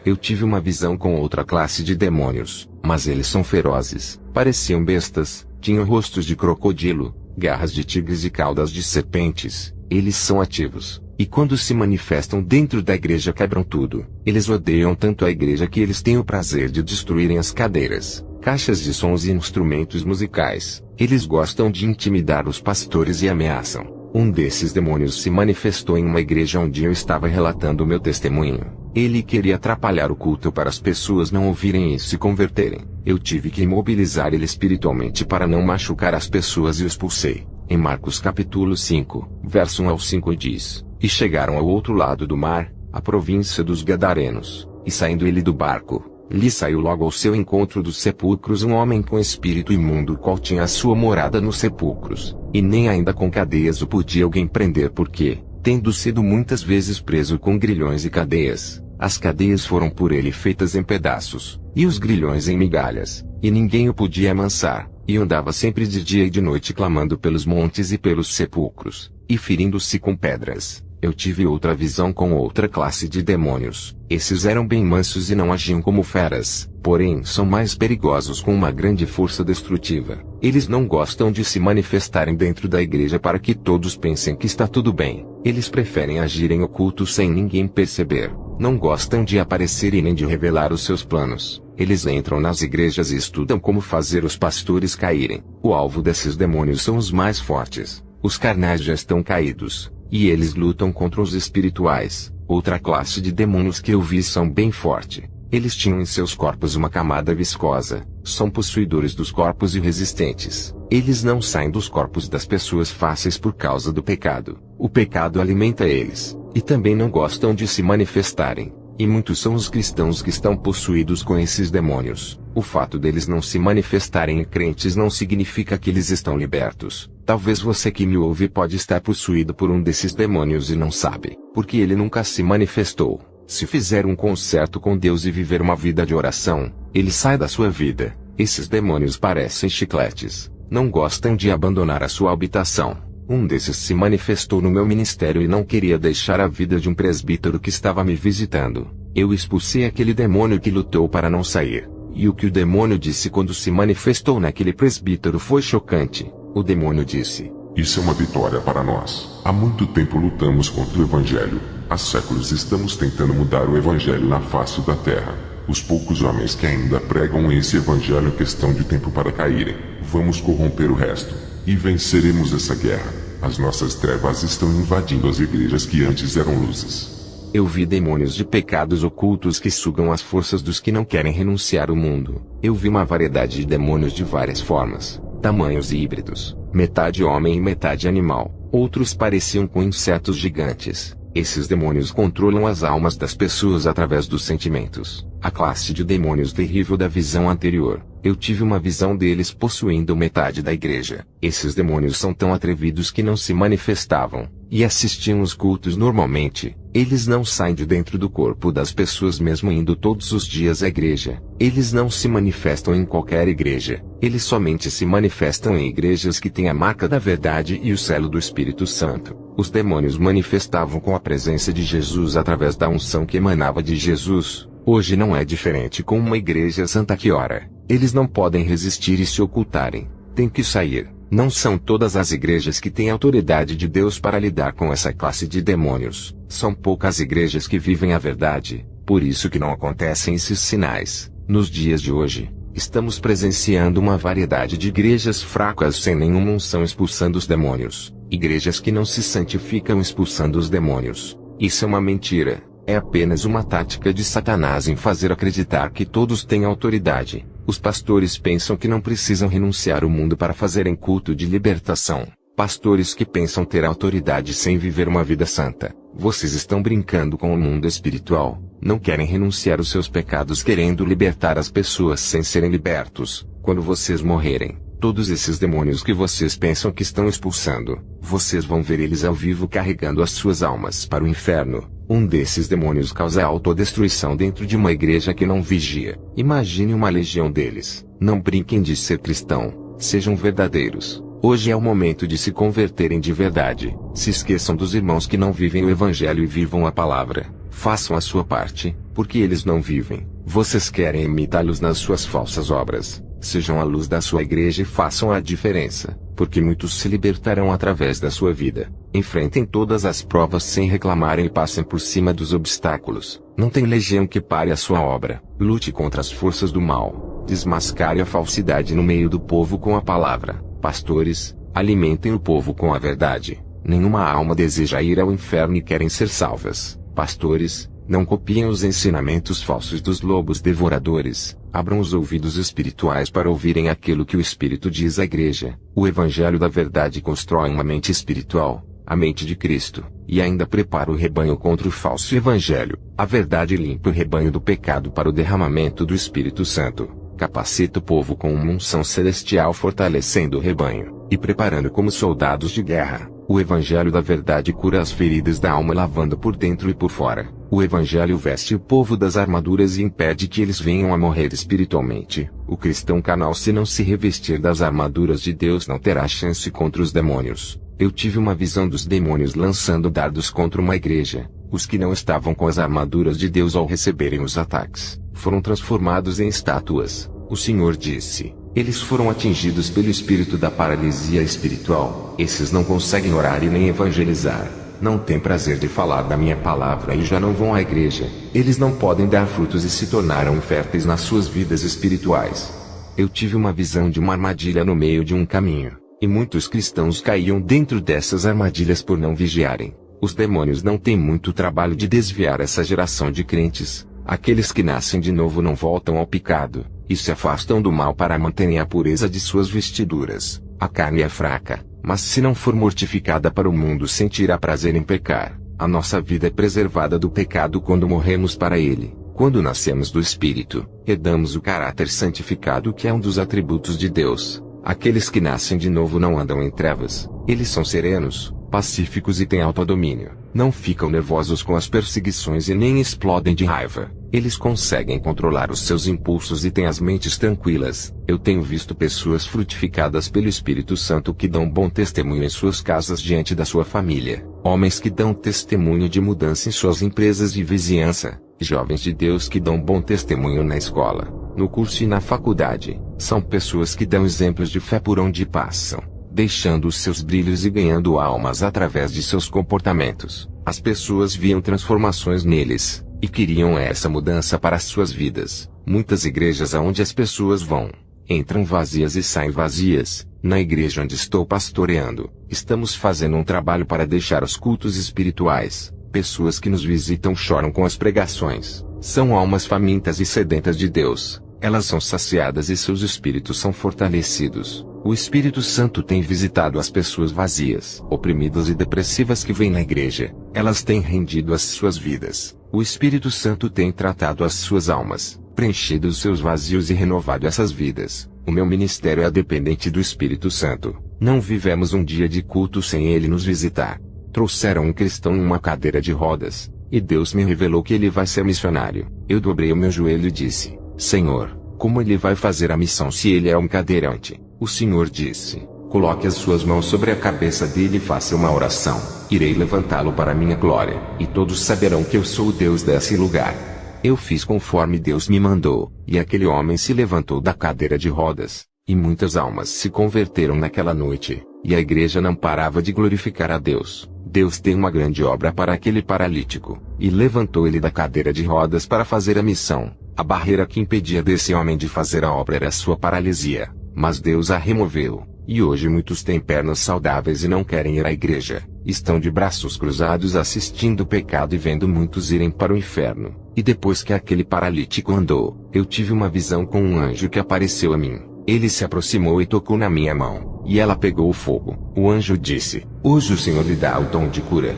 Eu tive uma visão com outra classe de demônios, mas eles são ferozes, pareciam bestas, tinham rostos de crocodilo, garras de tigres e caudas de serpentes. Eles são ativos, e quando se manifestam dentro da igreja quebram tudo. Eles odeiam tanto a igreja que eles têm o prazer de destruírem as cadeiras. caixas de sons e instrumentos musicais. Eles gostam de intimidar os pastores e ameaçam. Um desses demônios se manifestou em uma igreja onde eu estava relatando o meu testemunho. Ele queria atrapalhar o culto para as pessoas não ouvirem e se converterem. Eu tive que imobilizar ele espiritualmente para não machucar as pessoas e o expulsei. Em Marcos capítulo 5, verso 1 ao 5 diz: E chegaram ao outro lado do mar, a província dos Gadarenos, e saindo ele do barco, lhe saiu logo ao seu encontro dos sepulcros um homem com espírito imundo, o qual tinha a sua morada nos sepulcros, e nem ainda com cadeias o podia alguém prender, porque, tendo sido muitas vezes preso com grilhões e cadeias, as cadeias foram por ele feitas em pedaços, e os grilhões em migalhas, e ninguém o podia amansar, e andava sempre de dia e de noite clamando pelos montes e pelos sepulcros, e ferindo-se com pedras. Eu tive outra visão com outra classe de demônios. Esses eram bem mansos e não agiam como feras, porém são mais perigosos com uma grande força destrutiva. Eles não gostam de se manifestarem dentro da igreja para que todos pensem que está tudo bem. Eles preferem agir em oculto sem ninguém perceber. Não gostam de aparecer e nem de revelar os seus planos. Eles entram nas igrejas e estudam como fazer os pastores caírem. O alvo desses demônios são os mais fortes. Os carnais já estão caídos, e eles lutam contra os espirituais. Outra classe de demônios que eu vi são bem forte. Eles tinham em seus corpos uma camada viscosa. São possuidores dos corpos e resistentes. Eles não saem dos corpos das pessoas fáceis por causa do pecado. O pecado alimenta eles, e também não gostam de se manifestarem. E muitos são os cristãos que estão possuídos com esses demônios. O fato deles não se manifestarem em crentes não significa que eles estão libertos. Talvez você que me ouve pode estar possuído por um desses demônios e não sabe, porque ele nunca se manifestou. Se fizer um concerto com Deus e viver uma vida de oração, ele sai da sua vida. Esses demônios parecem chicletes. Não gostam de abandonar a sua habitação. Um desses se manifestou no meu ministério e não queria deixar a vida de um presbítero que estava me visitando. Eu expulsei aquele demônio que lutou para não sair. E o que o demônio disse quando se manifestou naquele presbítero foi chocante. O demônio disse: Isso é uma vitória para nós. Há muito tempo lutamos contra o Evangelho. Há séculos estamos tentando mudar o Evangelho na face da terra. Os poucos homens que ainda pregam esse Evangelho em questão de tempo para caírem. Vamos corromper o resto. E venceremos essa guerra. As nossas trevas estão invadindo as igrejas que antes eram luzes. Eu vi demônios de pecados ocultos que sugam as forças dos que não querem renunciar ao mundo. Eu vi uma variedade de demônios de várias formas, tamanhos e híbridos, metade homem e metade animal. Outros pareciam com insetos gigantes. Esses demônios controlam as almas das pessoas através dos sentimentos. A classe de demônios terrível da visão anterior. Eu tive uma visão deles possuindo metade da igreja. Esses demônios são tão atrevidos que não se manifestavam, e assistiam os cultos normalmente. Eles não saem de dentro do corpo das pessoas mesmo indo todos os dias à igreja. Eles não se manifestam em qualquer igreja. Eles somente se manifestam em igrejas que têm a marca da verdade e o selo do Espírito Santo. Os demônios manifestavam com a presença de Jesus através da unção que emanava de Jesus. Hoje não é diferente com uma igreja santa que ora. Eles não podem resistir e se ocultarem. Tem que sair. Não são todas as igrejas que têm autoridade de Deus para lidar com essa classe de demônios. São poucas igrejas que vivem a verdade. Por isso que não acontecem esses sinais. Nos dias de hoje, estamos presenciando uma variedade de igrejas fracas sem nenhuma unção expulsando os demônios. Igrejas que não se santificam expulsando os demônios. Isso é uma mentira. É apenas uma tática de Satanás em fazer acreditar que todos têm autoridade. Os pastores pensam que não precisam renunciar ao mundo para fazerem culto de libertação. Pastores que pensam ter autoridade sem viver uma vida santa. Vocês estão brincando com o mundo espiritual. Não querem renunciar aos seus pecados querendo libertar as pessoas sem serem libertos. Quando vocês morrerem, todos esses demônios que vocês pensam que estão expulsando, vocês vão ver eles ao vivo carregando as suas almas para o inferno. Um desses demônios causa autodestruição dentro de uma igreja que não vigia. Imagine uma legião deles. Não brinquem de ser cristão. Sejam verdadeiros. Hoje é o momento de se converterem de verdade. Se esqueçam dos irmãos que não vivem o Evangelho e vivam a palavra. Façam a sua parte, porque eles não vivem. Vocês querem imitá-los nas suas falsas obras. Sejam a luz da sua igreja e façam a diferença, porque muitos se libertarão através da sua vida. Enfrentem todas as provas sem reclamarem e passem por cima dos obstáculos. Não tem legião que pare a sua obra. Lute contra as forças do mal. Desmascare a falsidade no meio do povo com a palavra. Pastores, alimentem o povo com a verdade. Nenhuma alma deseja ir ao inferno e querem ser salvas. Pastores, não copiem os ensinamentos falsos dos lobos devoradores. Abram os ouvidos espirituais para ouvirem aquilo que o Espírito diz à igreja. O Evangelho da Verdade constrói uma mente espiritual, a mente de Cristo, e ainda prepara o rebanho contra o falso Evangelho. A verdade limpa o rebanho do pecado para o derramamento do Espírito Santo. Capacita o povo com uma unção celestial, fortalecendo o rebanho, e preparando como soldados de guerra. O Evangelho da Verdade cura as feridas da alma, lavando por dentro e por fora. O Evangelho veste o povo das armaduras e impede que eles venham a morrer espiritualmente. O cristão carnal, se não se revestir das armaduras de Deus, não terá chance contra os demônios. Eu tive uma visão dos demônios lançando dardos contra uma igreja. Os que não estavam com as armaduras de Deus, ao receberem os ataques, foram transformados em estátuas. O Senhor disse: eles foram atingidos pelo espírito da paralisia espiritual. Esses não conseguem orar e nem evangelizar. Não têm prazer de falar da minha palavra e já não vão à igreja. Eles não podem dar frutos e se tornaram inférteis nas suas vidas espirituais. Eu tive uma visão de uma armadilha no meio de um caminho, e muitos cristãos caíam dentro dessas armadilhas por não vigiarem. Os demônios não têm muito trabalho de desviar essa geração de crentes. Aqueles que nascem de novo não voltam ao pecado, e se afastam do mal para manterem a pureza de suas vestiduras. A carne é fraca, mas se não for mortificada para o mundo, sentirá prazer em pecar. A nossa vida é preservada do pecado quando morremos para ele. Quando nascemos do Espírito, herdamos o caráter santificado, que é um dos atributos de Deus. Aqueles que nascem de novo não andam em trevas. Eles são serenos, pacíficos e têm autodomínio. Não ficam nervosos com as perseguições e nem explodem de raiva. Eles conseguem controlar os seus impulsos e têm as mentes tranquilas. Eu tenho visto pessoas frutificadas pelo Espírito Santo que dão bom testemunho em suas casas diante da sua família. Homens que dão testemunho de mudança em suas empresas e vizinhança. Jovens de Deus que dão bom testemunho na escola, no curso e na faculdade. São pessoas que dão exemplos de fé por onde passam, deixando os seus brilhos e ganhando almas através de seus comportamentos. As pessoas viam transformações neles, e queriam essa mudança para as suas vidas. Muitas igrejas aonde as pessoas vão, entram vazias e saem vazias. Na igreja onde estou pastoreando, estamos fazendo um trabalho para deixar os cultos espirituais. Pessoas que nos visitam choram com as pregações. São almas famintas e sedentas de Deus. Elas são saciadas e seus espíritos são fortalecidos. O Espírito Santo tem visitado as pessoas vazias, oprimidas e depressivas que vêm na igreja. Elas têm rendido as suas vidas. O Espírito Santo tem tratado as suas almas, preenchido os seus vazios e renovado essas vidas. O meu ministério é dependente do Espírito Santo. Não vivemos um dia de culto sem ele nos visitar. Trouxeram um cristão em uma cadeira de rodas, e Deus me revelou que ele vai ser missionário. Eu dobrei o meu joelho e disse: Senhor, como ele vai fazer a missão se ele é um cadeirante? O Senhor disse: coloque as suas mãos sobre a cabeça dele e faça uma oração. Irei levantá-lo para minha glória, e todos saberão que eu sou o Deus desse lugar. Eu fiz conforme Deus me mandou, e aquele homem se levantou da cadeira de rodas, e muitas almas se converteram naquela noite, e a igreja não parava de glorificar a Deus. Deus tem uma grande obra para aquele paralítico, e levantou ele da cadeira de rodas para fazer a missão. A barreira que impedia desse homem de fazer a obra era a sua paralisia, mas Deus a removeu, e hoje muitos têm pernas saudáveis e não querem ir à igreja. Estão de braços cruzados assistindo o pecado e vendo muitos irem para o inferno. E depois que aquele paralítico andou, eu tive uma visão com um anjo que apareceu a mim. Ele se aproximou e tocou na minha mão, e ela pegou o fogo. O anjo disse: hoje o Senhor lhe dá o dom de cura.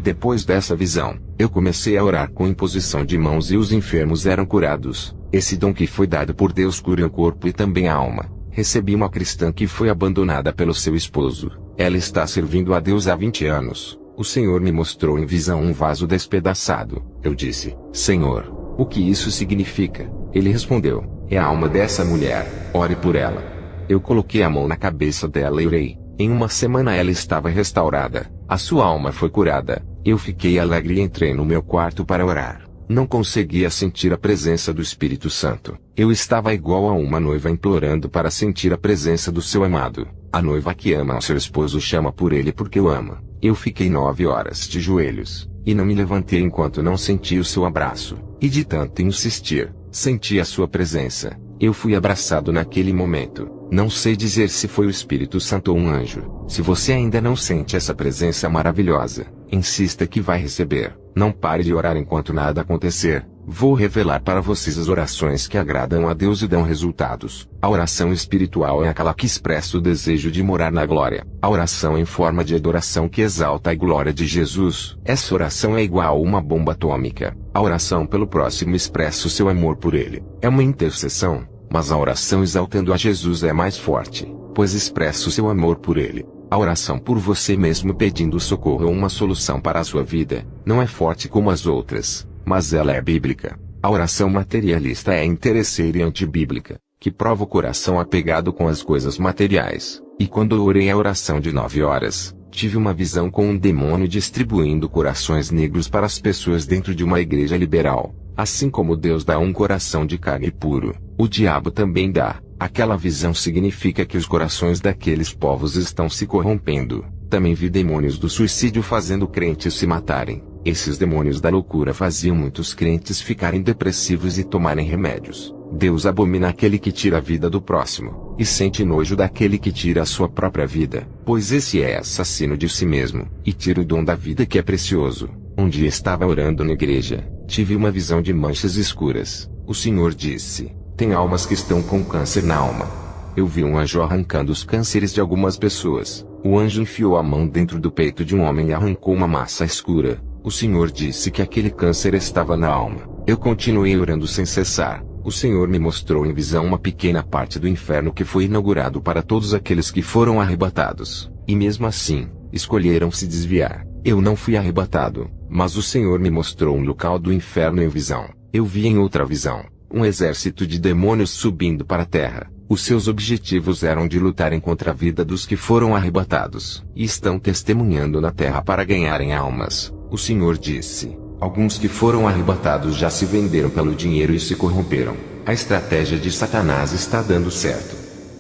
Depois dessa visão, eu comecei a orar com imposição de mãos e os enfermos eram curados. Esse dom que foi dado por Deus cura o corpo e também a alma. Recebi uma cristã que foi abandonada pelo seu esposo. Ela está servindo a Deus há 20 anos. O Senhor me mostrou em visão um vaso despedaçado. Eu disse: Senhor, o que isso significa? Ele respondeu: é a alma dessa mulher, ore por ela. Eu coloquei a mão na cabeça dela e orei. Em uma semana ela estava restaurada. A sua alma foi curada. Eu fiquei alegre e entrei no meu quarto para orar. Não conseguia sentir a presença do Espírito Santo. Eu estava igual a uma noiva implorando para sentir a presença do seu amado. A noiva que ama ao seu esposo chama por ele porque o ama. Eu fiquei 9 horas de joelhos, e não me levantei enquanto não senti o seu abraço. E de tanto insistir, senti a sua presença. Eu fui abraçado naquele momento. Não sei dizer se foi o Espírito Santo ou um anjo. Se você ainda não sente essa presença maravilhosa, insista que vai receber. Não pare de orar enquanto nada acontecer. Vou revelar para vocês as orações que agradam a Deus e dão resultados. A oração espiritual é aquela que expressa o desejo de morar na glória. A oração em forma de adoração que exalta a glória de Jesus. Essa oração é igual a uma bomba atômica. A oração pelo próximo expressa o seu amor por ele. É uma intercessão, mas a oração exaltando a Jesus é mais forte, pois expressa o seu amor por ele. A oração por você mesmo pedindo socorro ou uma solução para a sua vida, não é forte como as outras, mas ela é bíblica. A oração materialista é interesseira e antibíblica, que prova o coração apegado com as coisas materiais. E quando eu orei a oração de 9 horas, tive uma visão com um demônio distribuindo corações negros para as pessoas dentro de uma igreja liberal. Assim como Deus dá um coração de carne puro, o diabo também dá. Aquela visão significa que os corações daqueles povos estão se corrompendo. Também vi demônios do suicídio fazendo crentes se matarem. Esses demônios da loucura faziam muitos crentes ficarem depressivos e tomarem remédios. Deus abomina aquele que tira a vida do próximo, e sente nojo daquele que tira a sua própria vida, pois esse é assassino de si mesmo, e tira o dom da vida que é precioso. Um dia estava orando na igreja, tive uma visão de manchas escuras. O Senhor disse: tem almas que estão com câncer na alma. Eu vi um anjo arrancando os cânceres de algumas pessoas. O anjo enfiou a mão dentro do peito de um homem e arrancou uma massa escura. O Senhor disse que aquele câncer estava na alma. Eu continuei orando sem cessar. O Senhor me mostrou em visão uma pequena parte do inferno que foi inaugurado para todos aqueles que foram arrebatados. E mesmo assim, escolheram se desviar. Eu não fui arrebatado, mas o Senhor me mostrou um local do inferno em visão. Eu vi em outra visão um exército de demônios subindo para a terra. Os seus objetivos eram de lutarem contra a vida dos que foram arrebatados, e estão testemunhando na terra para ganharem almas. O Senhor disse: alguns que foram arrebatados já se venderam pelo dinheiro e se corromperam. A estratégia de Satanás está dando certo.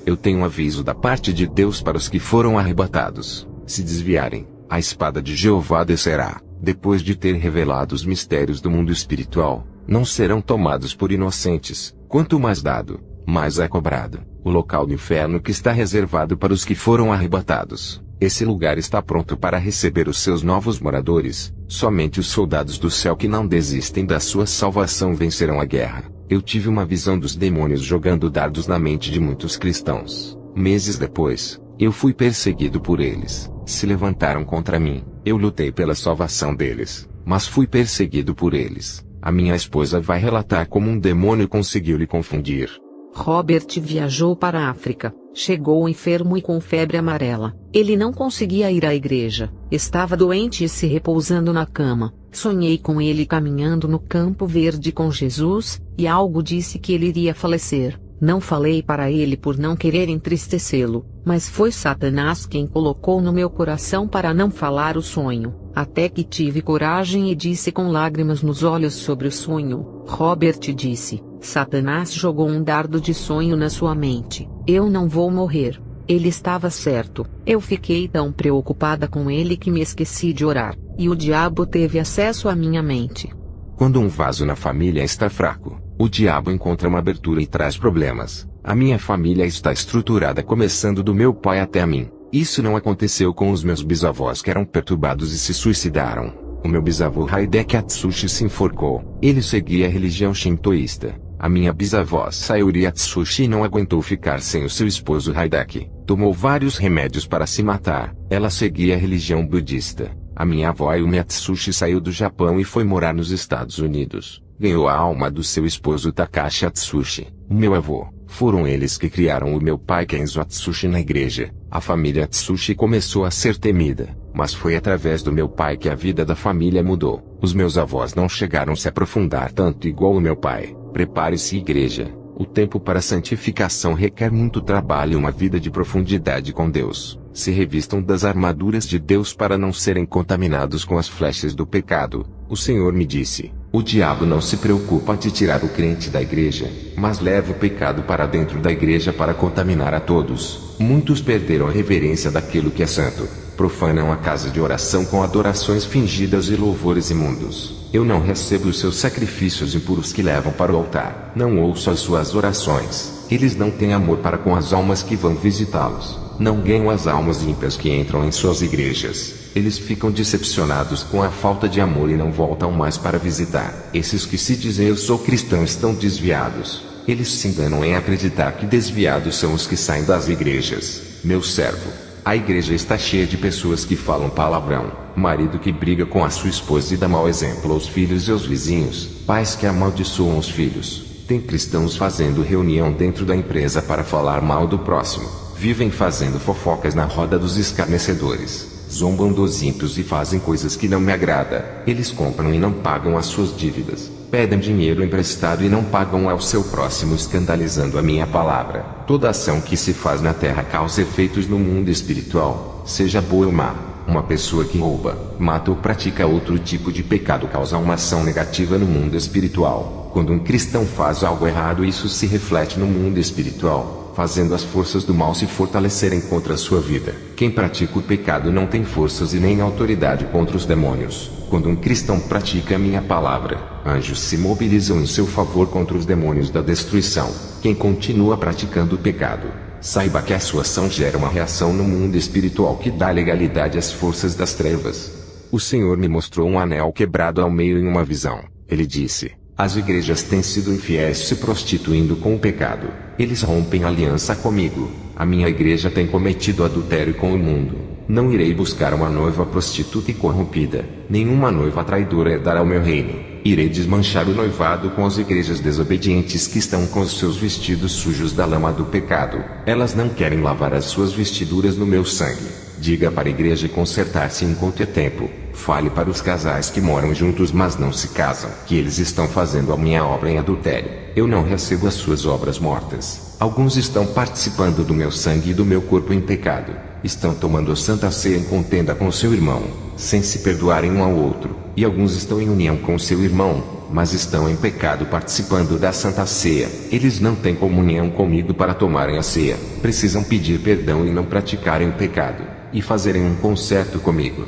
Eu tenho um aviso da parte de Deus para os que foram arrebatados. Se desviarem, a espada de Jeová descerá. Depois de ter revelado os mistérios do mundo espiritual, não serão tomados por inocentes. Quanto mais dado, mais é cobrado. O local do inferno que está reservado para os que foram arrebatados. Esse lugar está pronto para receber os seus novos moradores. Somente os soldados do céu que não desistem da sua salvação vencerão a guerra. Eu tive uma visão dos demônios jogando dardos na mente de muitos cristãos. Meses depois, eu fui perseguido por eles. Se levantaram contra mim. Eu lutei pela salvação deles, mas fui perseguido por eles. A minha esposa vai relatar como um demônio conseguiu lhe confundir. Robert viajou para a África, chegou enfermo e com febre amarela. Ele não conseguia ir à igreja, estava doente e se repousando na cama. Sonhei com ele caminhando no campo verde com Jesus, e algo disse que ele iria falecer. Não falei para ele por não querer entristecê-lo, mas foi Satanás quem colocou no meu coração para não falar o sonho, até que tive coragem e disse com lágrimas nos olhos sobre o sonho. Robert disse: Satanás jogou um dardo de sonho na sua mente. Eu não vou morrer. Ele estava certo. Eu fiquei tão preocupada com ele que me esqueci de orar, e o diabo teve acesso à minha mente. Quando um vaso na família está fraco, o diabo encontra uma abertura e traz problemas. A minha família está estruturada começando do meu pai até a mim. Isso não aconteceu com os meus bisavós que eram perturbados e se suicidaram. O meu bisavô Hideki Atsushi se enforcou. Ele seguia a religião shintoísta. A minha bisavó Sayuri Atsushi não aguentou ficar sem o seu esposo Hideki. Tomou vários remédios para se matar. Ela seguia a religião budista. A minha avó Yumi Atsushi saiu do Japão e foi morar nos Estados Unidos. Ganhou a alma do seu esposo Takashi Atsushi. O meu avô. Foram eles que criaram o meu pai Kenzo Atsushi na igreja. A família Atsushi começou a ser temida, mas foi através do meu pai que a vida da família mudou. Os meus avós não chegaram a se aprofundar tanto igual o meu pai. Prepare-se, igreja. O tempo para a santificação requer muito trabalho e uma vida de profundidade com Deus. Se revistam das armaduras de Deus para não serem contaminados com as flechas do pecado. O Senhor me disse: o diabo não se preocupa de tirar o crente da igreja, mas leva o pecado para dentro da igreja para contaminar a todos. Muitos perderam a reverência daquilo que é santo. Profanam a casa de oração com adorações fingidas e louvores imundos. Eu não recebo os seus sacrifícios impuros que levam para o altar. Não ouço as suas orações. Eles não têm amor para com as almas que vão visitá-los. Não ganham as almas ímpias que entram em suas igrejas. Eles ficam decepcionados com a falta de amor e não voltam mais para visitar. Esses que se dizem eu sou cristão estão desviados. Eles se enganam em acreditar que desviados são os que saem das igrejas. Meu servo, a igreja está cheia de pessoas que falam palavrão, marido que briga com a sua esposa e dá mau exemplo aos filhos e aos vizinhos, pais que amaldiçoam os filhos. Tem cristãos fazendo reunião dentro da empresa para falar mal do próximo. Vivem fazendo fofocas na roda dos escarnecedores. Zombam dos ímpios e fazem coisas que não me agradam. Eles compram e não pagam as suas dívidas. Pedem dinheiro emprestado e não pagam ao seu próximo, escandalizando a minha palavra. Toda ação que se faz na terra causa efeitos no mundo espiritual, seja boa ou má. Uma pessoa que rouba, mata ou pratica outro tipo de pecado causa uma ação negativa no mundo espiritual. Quando um cristão faz algo errado, isso se reflete no mundo espiritual, fazendo as forças do mal se fortalecerem contra a sua vida. Quem pratica o pecado não tem forças e nem autoridade contra os demônios. Quando um cristão pratica a minha palavra, anjos se mobilizam em seu favor contra os demônios da destruição. Quem continua praticando o pecado, saiba que a sua ação gera uma reação no mundo espiritual que dá legalidade às forças das trevas. O Senhor me mostrou um anel quebrado ao meio em uma visão. Ele disse: as igrejas têm sido infiéis se prostituindo com o pecado. Eles rompem aliança comigo. A minha igreja tem cometido adultério com o mundo. Não irei buscar uma noiva prostituta e corrompida. Nenhuma noiva traidora herdará o meu reino. Irei desmanchar o noivado com as igrejas desobedientes que estão com os seus vestidos sujos da lama do pecado. Elas não querem lavar as suas vestiduras no meu sangue. Diga para a igreja consertar-se enquanto é tempo. Fale para os casais que moram juntos mas não se casam, que eles estão fazendo a minha obra em adultério. Eu não recebo as suas obras mortas. Alguns estão participando do meu sangue e do meu corpo em pecado. Estão tomando a santa ceia em contenda com seu irmão, sem se perdoarem um ao outro. E alguns estão em união com seu irmão, mas estão em pecado participando da santa ceia. Eles não têm comunhão comigo para tomarem a ceia. Precisam pedir perdão e não praticarem o pecado, e fazerem um concerto comigo.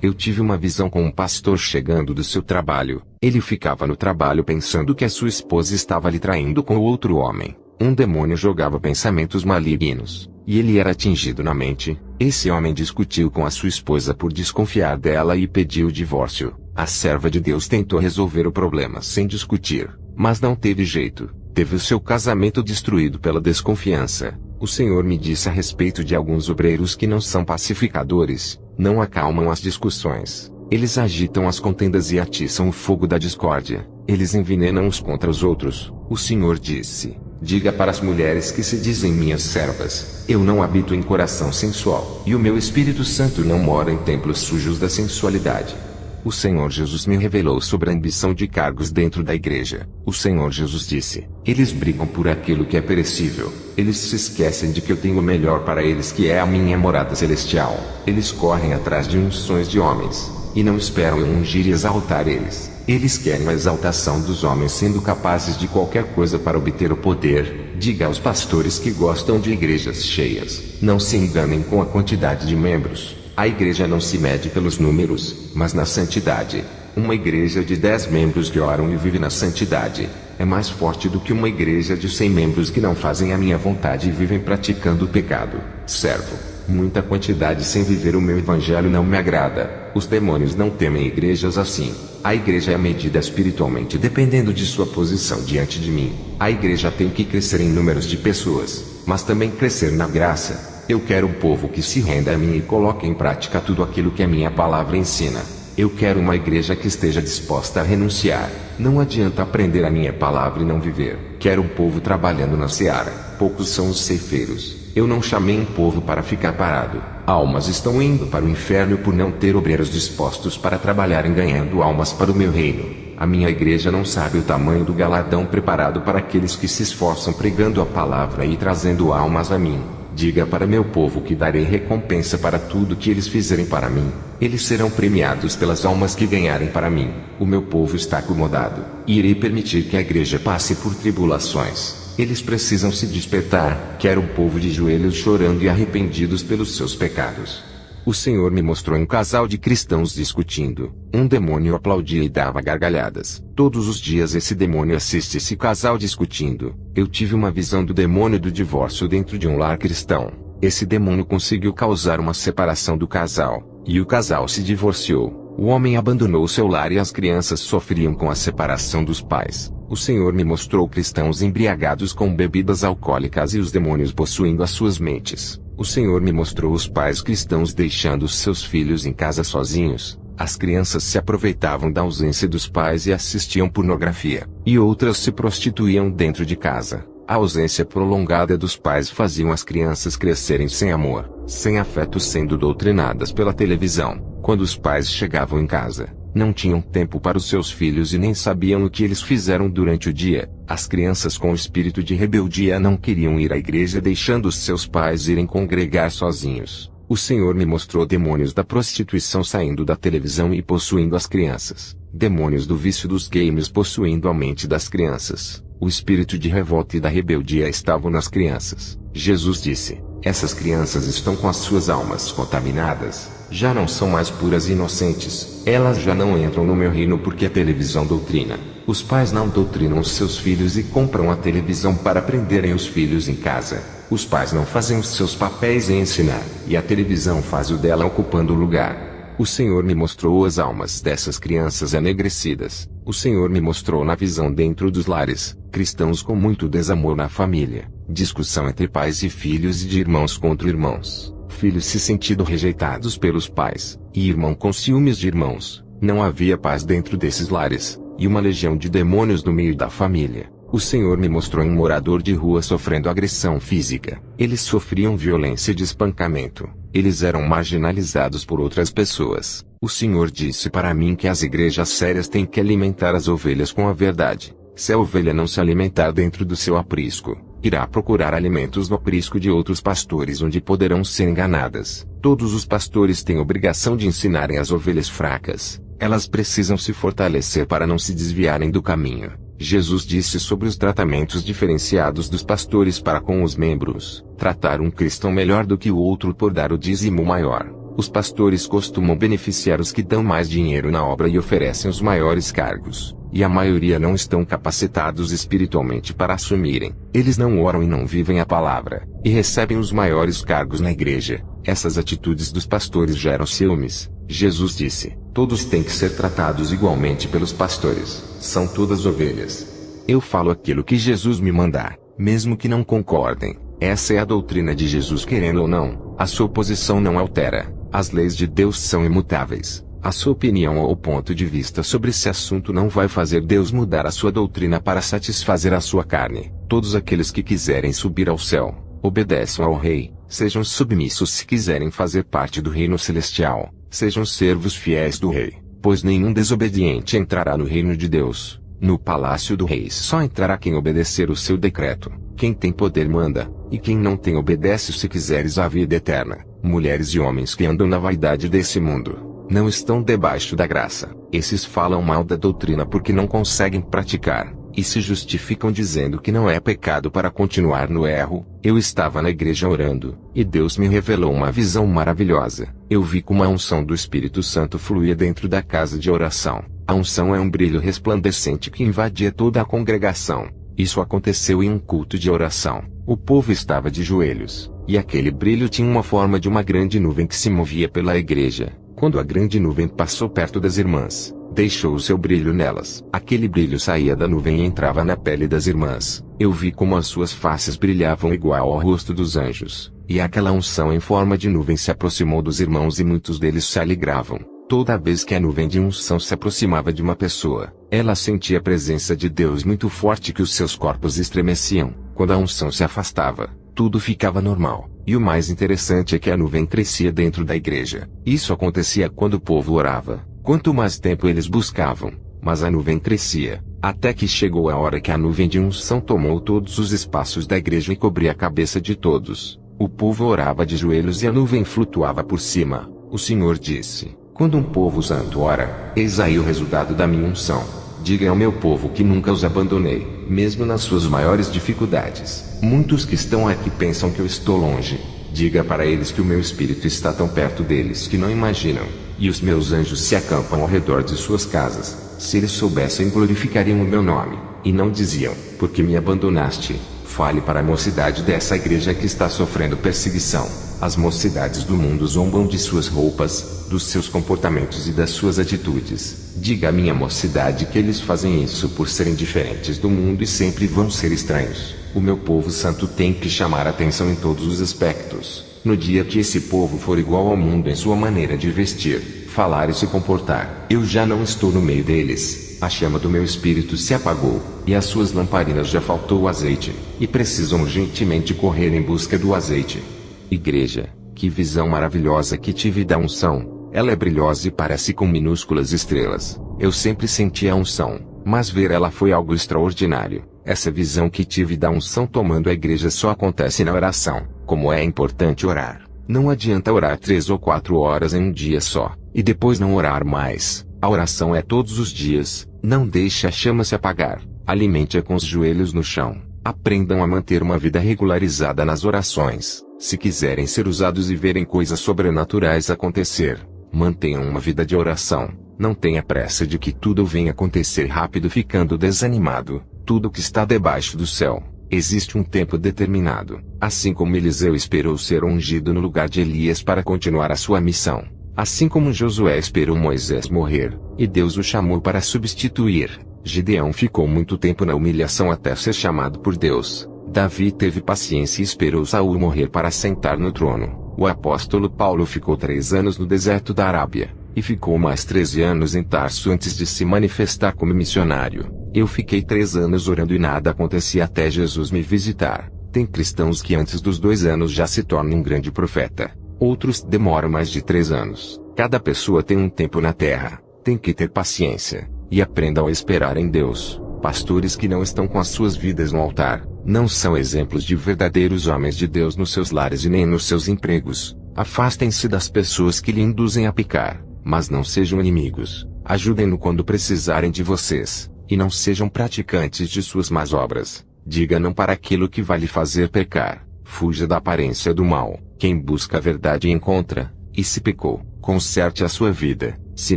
Eu tive uma visão com um pastor chegando do seu trabalho. Ele ficava no trabalho pensando que a sua esposa estava lhe traindo com outro homem. Um demônio jogava pensamentos malignos, e ele era atingido na mente. Esse homem discutiu com a sua esposa por desconfiar dela e pediu o divórcio. A serva de Deus tentou resolver o problema sem discutir, mas não teve jeito. Teve o seu casamento destruído pela desconfiança. O Senhor me disse a respeito de alguns obreiros que não são pacificadores, não acalmam as discussões. Eles agitam as contendas e atiçam o fogo da discórdia. Eles envenenam uns contra os outros. O Senhor disse: diga para as mulheres que se dizem minhas servas: eu não habito em coração sensual, e o meu Espírito Santo não mora em templos sujos da sensualidade. O Senhor Jesus me revelou sobre a ambição de cargos dentro da igreja. O Senhor Jesus disse: eles brigam por aquilo que é perecível. Eles se esquecem de que eu tenho o melhor para eles, que é a minha morada celestial. Eles correm atrás de unções de homens, e não esperam eu ungir e exaltar eles. Eles querem a exaltação dos homens, sendo capazes de qualquer coisa para obter o poder. Diga aos pastores que gostam de igrejas cheias: não se enganem com a quantidade de membros. A igreja não se mede pelos números, mas na santidade. Uma igreja de 10 membros que oram e vive na santidade é mais forte do que uma igreja de 100 membros que não fazem a minha vontade e vivem praticando o pecado. Servo, muita quantidade sem viver o meu evangelho não me agrada. Os demônios não temem igrejas assim. A igreja é medida espiritualmente dependendo de sua posição diante de mim. A igreja tem que crescer em números de pessoas, mas também crescer na graça. Eu quero um povo que se renda a mim e coloque em prática tudo aquilo que a minha palavra ensina. Eu quero uma igreja que esteja disposta a renunciar. Não adianta aprender a minha palavra e não viver. Quero um povo trabalhando na seara. Poucos são os ceifeiros. Eu não chamei um povo para ficar parado. Almas estão indo para o inferno por não ter obreiros dispostos para trabalharem ganhando almas para o meu reino. A minha igreja não sabe o tamanho do galardão preparado para aqueles que se esforçam pregando a palavra e trazendo almas a mim. Diga para meu povo que darei recompensa para tudo que eles fizerem para mim. Eles serão premiados pelas almas que ganharem para mim. O meu povo está acomodado, e irei permitir que a igreja passe por tribulações. Eles precisam se despertar. Quero um povo de joelhos chorando e arrependidos pelos seus pecados. O Senhor me mostrou um casal de cristãos discutindo. Um demônio aplaudia e dava gargalhadas. Todos os dias esse demônio assiste esse casal discutindo. Eu tive uma visão do demônio do divórcio dentro de um lar cristão. Esse demônio conseguiu causar uma separação do casal, e o casal se divorciou. O homem abandonou seu lar e as crianças sofriam com a separação dos pais. O Senhor me mostrou cristãos embriagados com bebidas alcoólicas e os demônios possuindo as suas mentes. O Senhor me mostrou os pais cristãos deixando seus filhos em casa sozinhos. As crianças se aproveitavam da ausência dos pais e assistiam pornografia, e outras se prostituíam dentro de casa. A ausência prolongada dos pais faziam as crianças crescerem sem amor, sem afeto, sendo doutrinadas pela televisão. Quando os pais chegavam em casa, não tinham tempo para os seus filhos e nem sabiam o que eles fizeram durante o dia. As crianças com espírito de rebeldia não queriam ir à igreja, deixando os seus pais irem congregar sozinhos. O Senhor me mostrou demônios da prostituição saindo da televisão e possuindo as crianças. Demônios do vício dos games possuindo a mente das crianças. O espírito de revolta e da rebeldia estavam nas crianças. Jesus disse: essas crianças estão com as suas almas contaminadas. Já não são mais puras e inocentes. Elas já não entram no meu reino porque a televisão doutrina. Os pais não doutrinam os seus filhos e compram a televisão para prenderem os filhos em casa. Os pais não fazem os seus papéis em ensinar, e a televisão faz o dela ocupando o lugar. O Senhor me mostrou as almas dessas crianças enegrecidas. O Senhor me mostrou na visão dentro dos lares, cristãos com muito desamor na família, discussão entre pais e filhos e de irmãos contra irmãos, filhos se sentindo rejeitados pelos pais, e irmão com ciúmes de irmãos. Não havia paz dentro desses lares, e uma legião de demônios no meio da família. O Senhor me mostrou um morador de rua sofrendo agressão física. Eles sofriam violência de espancamento. Eles eram marginalizados por outras pessoas. O Senhor disse para mim que as igrejas sérias têm que alimentar as ovelhas com a verdade. Se a ovelha não se alimentar dentro do seu aprisco, irá procurar alimentos no aprisco de outros pastores onde poderão ser enganadas. Todos os pastores têm obrigação de ensinarem as ovelhas fracas. Elas precisam se fortalecer para não se desviarem do caminho. Jesus disse sobre os tratamentos diferenciados dos pastores para com os membros. Tratar um cristão melhor do que o outro por dar o dízimo maior. Os pastores costumam beneficiar os que dão mais dinheiro na obra e oferecem os maiores cargos. E a maioria não estão capacitados espiritualmente para assumirem. Eles não oram e não vivem a palavra, e recebem os maiores cargos na igreja. Essas atitudes dos pastores geram ciúmes. Jesus disse: todos têm que ser tratados igualmente pelos pastores. São todas ovelhas. Eu falo aquilo que Jesus me mandar, mesmo que não concordem. Essa é a doutrina de Jesus, querendo ou não. A sua posição não altera. As leis de Deus são imutáveis. A sua opinião ou ponto de vista sobre esse assunto não vai fazer Deus mudar a sua doutrina para satisfazer a sua carne. Todos aqueles que quiserem subir ao céu, obedeçam ao Rei. Sejam submissos se quiserem fazer parte do reino celestial. Sejam servos fiéis do Rei, pois nenhum desobediente entrará no reino de Deus. No palácio do Rei só entrará quem obedecer o seu decreto. Quem tem poder manda, e quem não tem obedece. Se quiseres a vida eterna. Mulheres e homens que andam na vaidade desse mundo não estão debaixo da graça. Esses falam mal da doutrina porque não conseguem praticar, e se justificam dizendo que não é pecado para continuar no erro. Eu estava na igreja orando, e Deus me revelou uma visão maravilhosa. Eu vi como a unção do Espírito Santo fluía dentro da casa de oração. A unção é um brilho resplandecente que invadia toda a congregação. Isso aconteceu em um culto de oração. O povo estava de joelhos, e aquele brilho tinha uma forma de uma grande nuvem que se movia pela igreja. Quando a grande nuvem passou perto das irmãs, deixou o seu brilho nelas. Aquele brilho saía da nuvem e entrava na pele das irmãs. Eu vi como as suas faces brilhavam igual ao rosto dos anjos, e aquela unção em forma de nuvem se aproximou dos irmãos e muitos deles se alegravam. Toda vez que a nuvem de unção se aproximava de uma pessoa, ela sentia a presença de Deus muito forte que os seus corpos estremeciam. Quando a unção se afastava, tudo ficava normal. E o mais interessante é que a nuvem crescia dentro da igreja. Isso acontecia quando o povo orava. Quanto mais tempo eles buscavam, mas a nuvem crescia, até que chegou a hora que a nuvem de unção tomou todos os espaços da igreja e cobria a cabeça de todos. O povo orava de joelhos e a nuvem flutuava por cima. O Senhor disse: quando um povo santo ora, eis aí o resultado da minha unção. Diga ao meu povo que nunca os abandonei, mesmo nas suas maiores dificuldades. Muitos que estão aqui pensam que eu estou longe. Diga para eles que o meu espírito está tão perto deles que não imaginam, e os meus anjos se acampam ao redor de suas casas. Se eles soubessem, glorificariam o meu nome, e não diziam, porque me abandonaste. Fale para a mocidade dessa igreja que está sofrendo perseguição. As mocidades do mundo zombam de suas roupas, dos seus comportamentos e das suas atitudes. Diga à minha mocidade que eles fazem isso por serem diferentes do mundo e sempre vão ser estranhos. O meu povo santo tem que chamar atenção em todos os aspectos. No dia que esse povo for igual ao mundo em sua maneira de vestir, falar e se comportar, eu já não estou no meio deles. A chama do meu espírito se apagou, e às suas lamparinas já faltou o azeite, e precisam urgentemente correr em busca do azeite. Igreja, que visão maravilhosa que tive da unção. Ela é brilhosa e parece com minúsculas estrelas. Eu sempre senti a unção, mas ver ela foi algo extraordinário. Essa visão que tive da unção tomando a igreja só acontece na oração. Como é importante orar. Não adianta orar 3 ou 4 horas em um dia só, e depois não orar mais. A oração é todos os dias. Não deixe a chama se apagar. Alimente-a com os joelhos no chão. Aprendam a manter uma vida regularizada nas orações. Se quiserem ser usados e verem coisas sobrenaturais acontecer, mantenham uma vida de oração. Não tenha pressa de que tudo venha acontecer rápido ficando desanimado. Tudo que está debaixo do céu, existe um tempo determinado. Assim como Eliseu esperou ser ungido no lugar de Elias para continuar a sua missão. Assim como Josué esperou Moisés morrer, e Deus o chamou para substituir. Gideão ficou muito tempo na humilhação até ser chamado por Deus. Davi teve paciência e esperou Saul morrer para sentar no trono. O apóstolo Paulo ficou 3 anos no deserto da Arábia, e ficou mais 13 anos em Tarso antes de se manifestar como missionário. Eu fiquei 3 anos orando e nada acontecia até Jesus me visitar. Tem cristãos que antes dos 2 anos já se tornam um grande profeta. Outros demoram mais de 3 anos. Cada pessoa tem um tempo na terra. Tem que ter paciência. E aprendam a esperar em Deus. Pastores que não estão com as suas vidas no altar, não são exemplos de verdadeiros homens de Deus nos seus lares e nem nos seus empregos. Afastem-se das pessoas que lhe induzem a pecar, mas não sejam inimigos. Ajudem-no quando precisarem de vocês, e não sejam praticantes de suas más obras. Diga não para aquilo que vai lhe fazer pecar. Fuja da aparência do mal. Quem busca a verdade encontra, e se pecou, conserte a sua vida. Se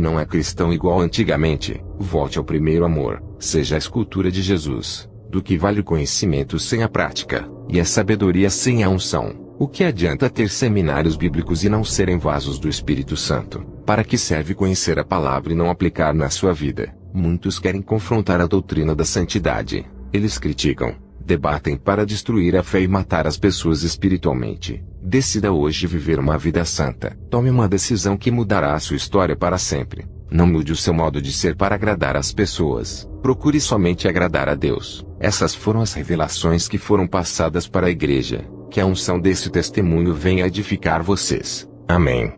não é cristão igual antigamente, volte ao primeiro amor. Seja a escultura de Jesus. Do que vale o conhecimento sem a prática, e a sabedoria sem a unção? O que adianta ter seminários bíblicos e não serem vasos do Espírito Santo? Para que serve conhecer a palavra e não aplicar na sua vida? Muitos querem confrontar a doutrina da santidade. Eles criticam, debatem para destruir a fé e matar as pessoas espiritualmente. Decida hoje viver uma vida santa. Tome uma decisão que mudará a sua história para sempre. Não mude o seu modo de ser para agradar as pessoas. Procure somente agradar a Deus. Essas foram as revelações que foram passadas para a igreja. Que a unção desse testemunho venha edificar vocês. Amém.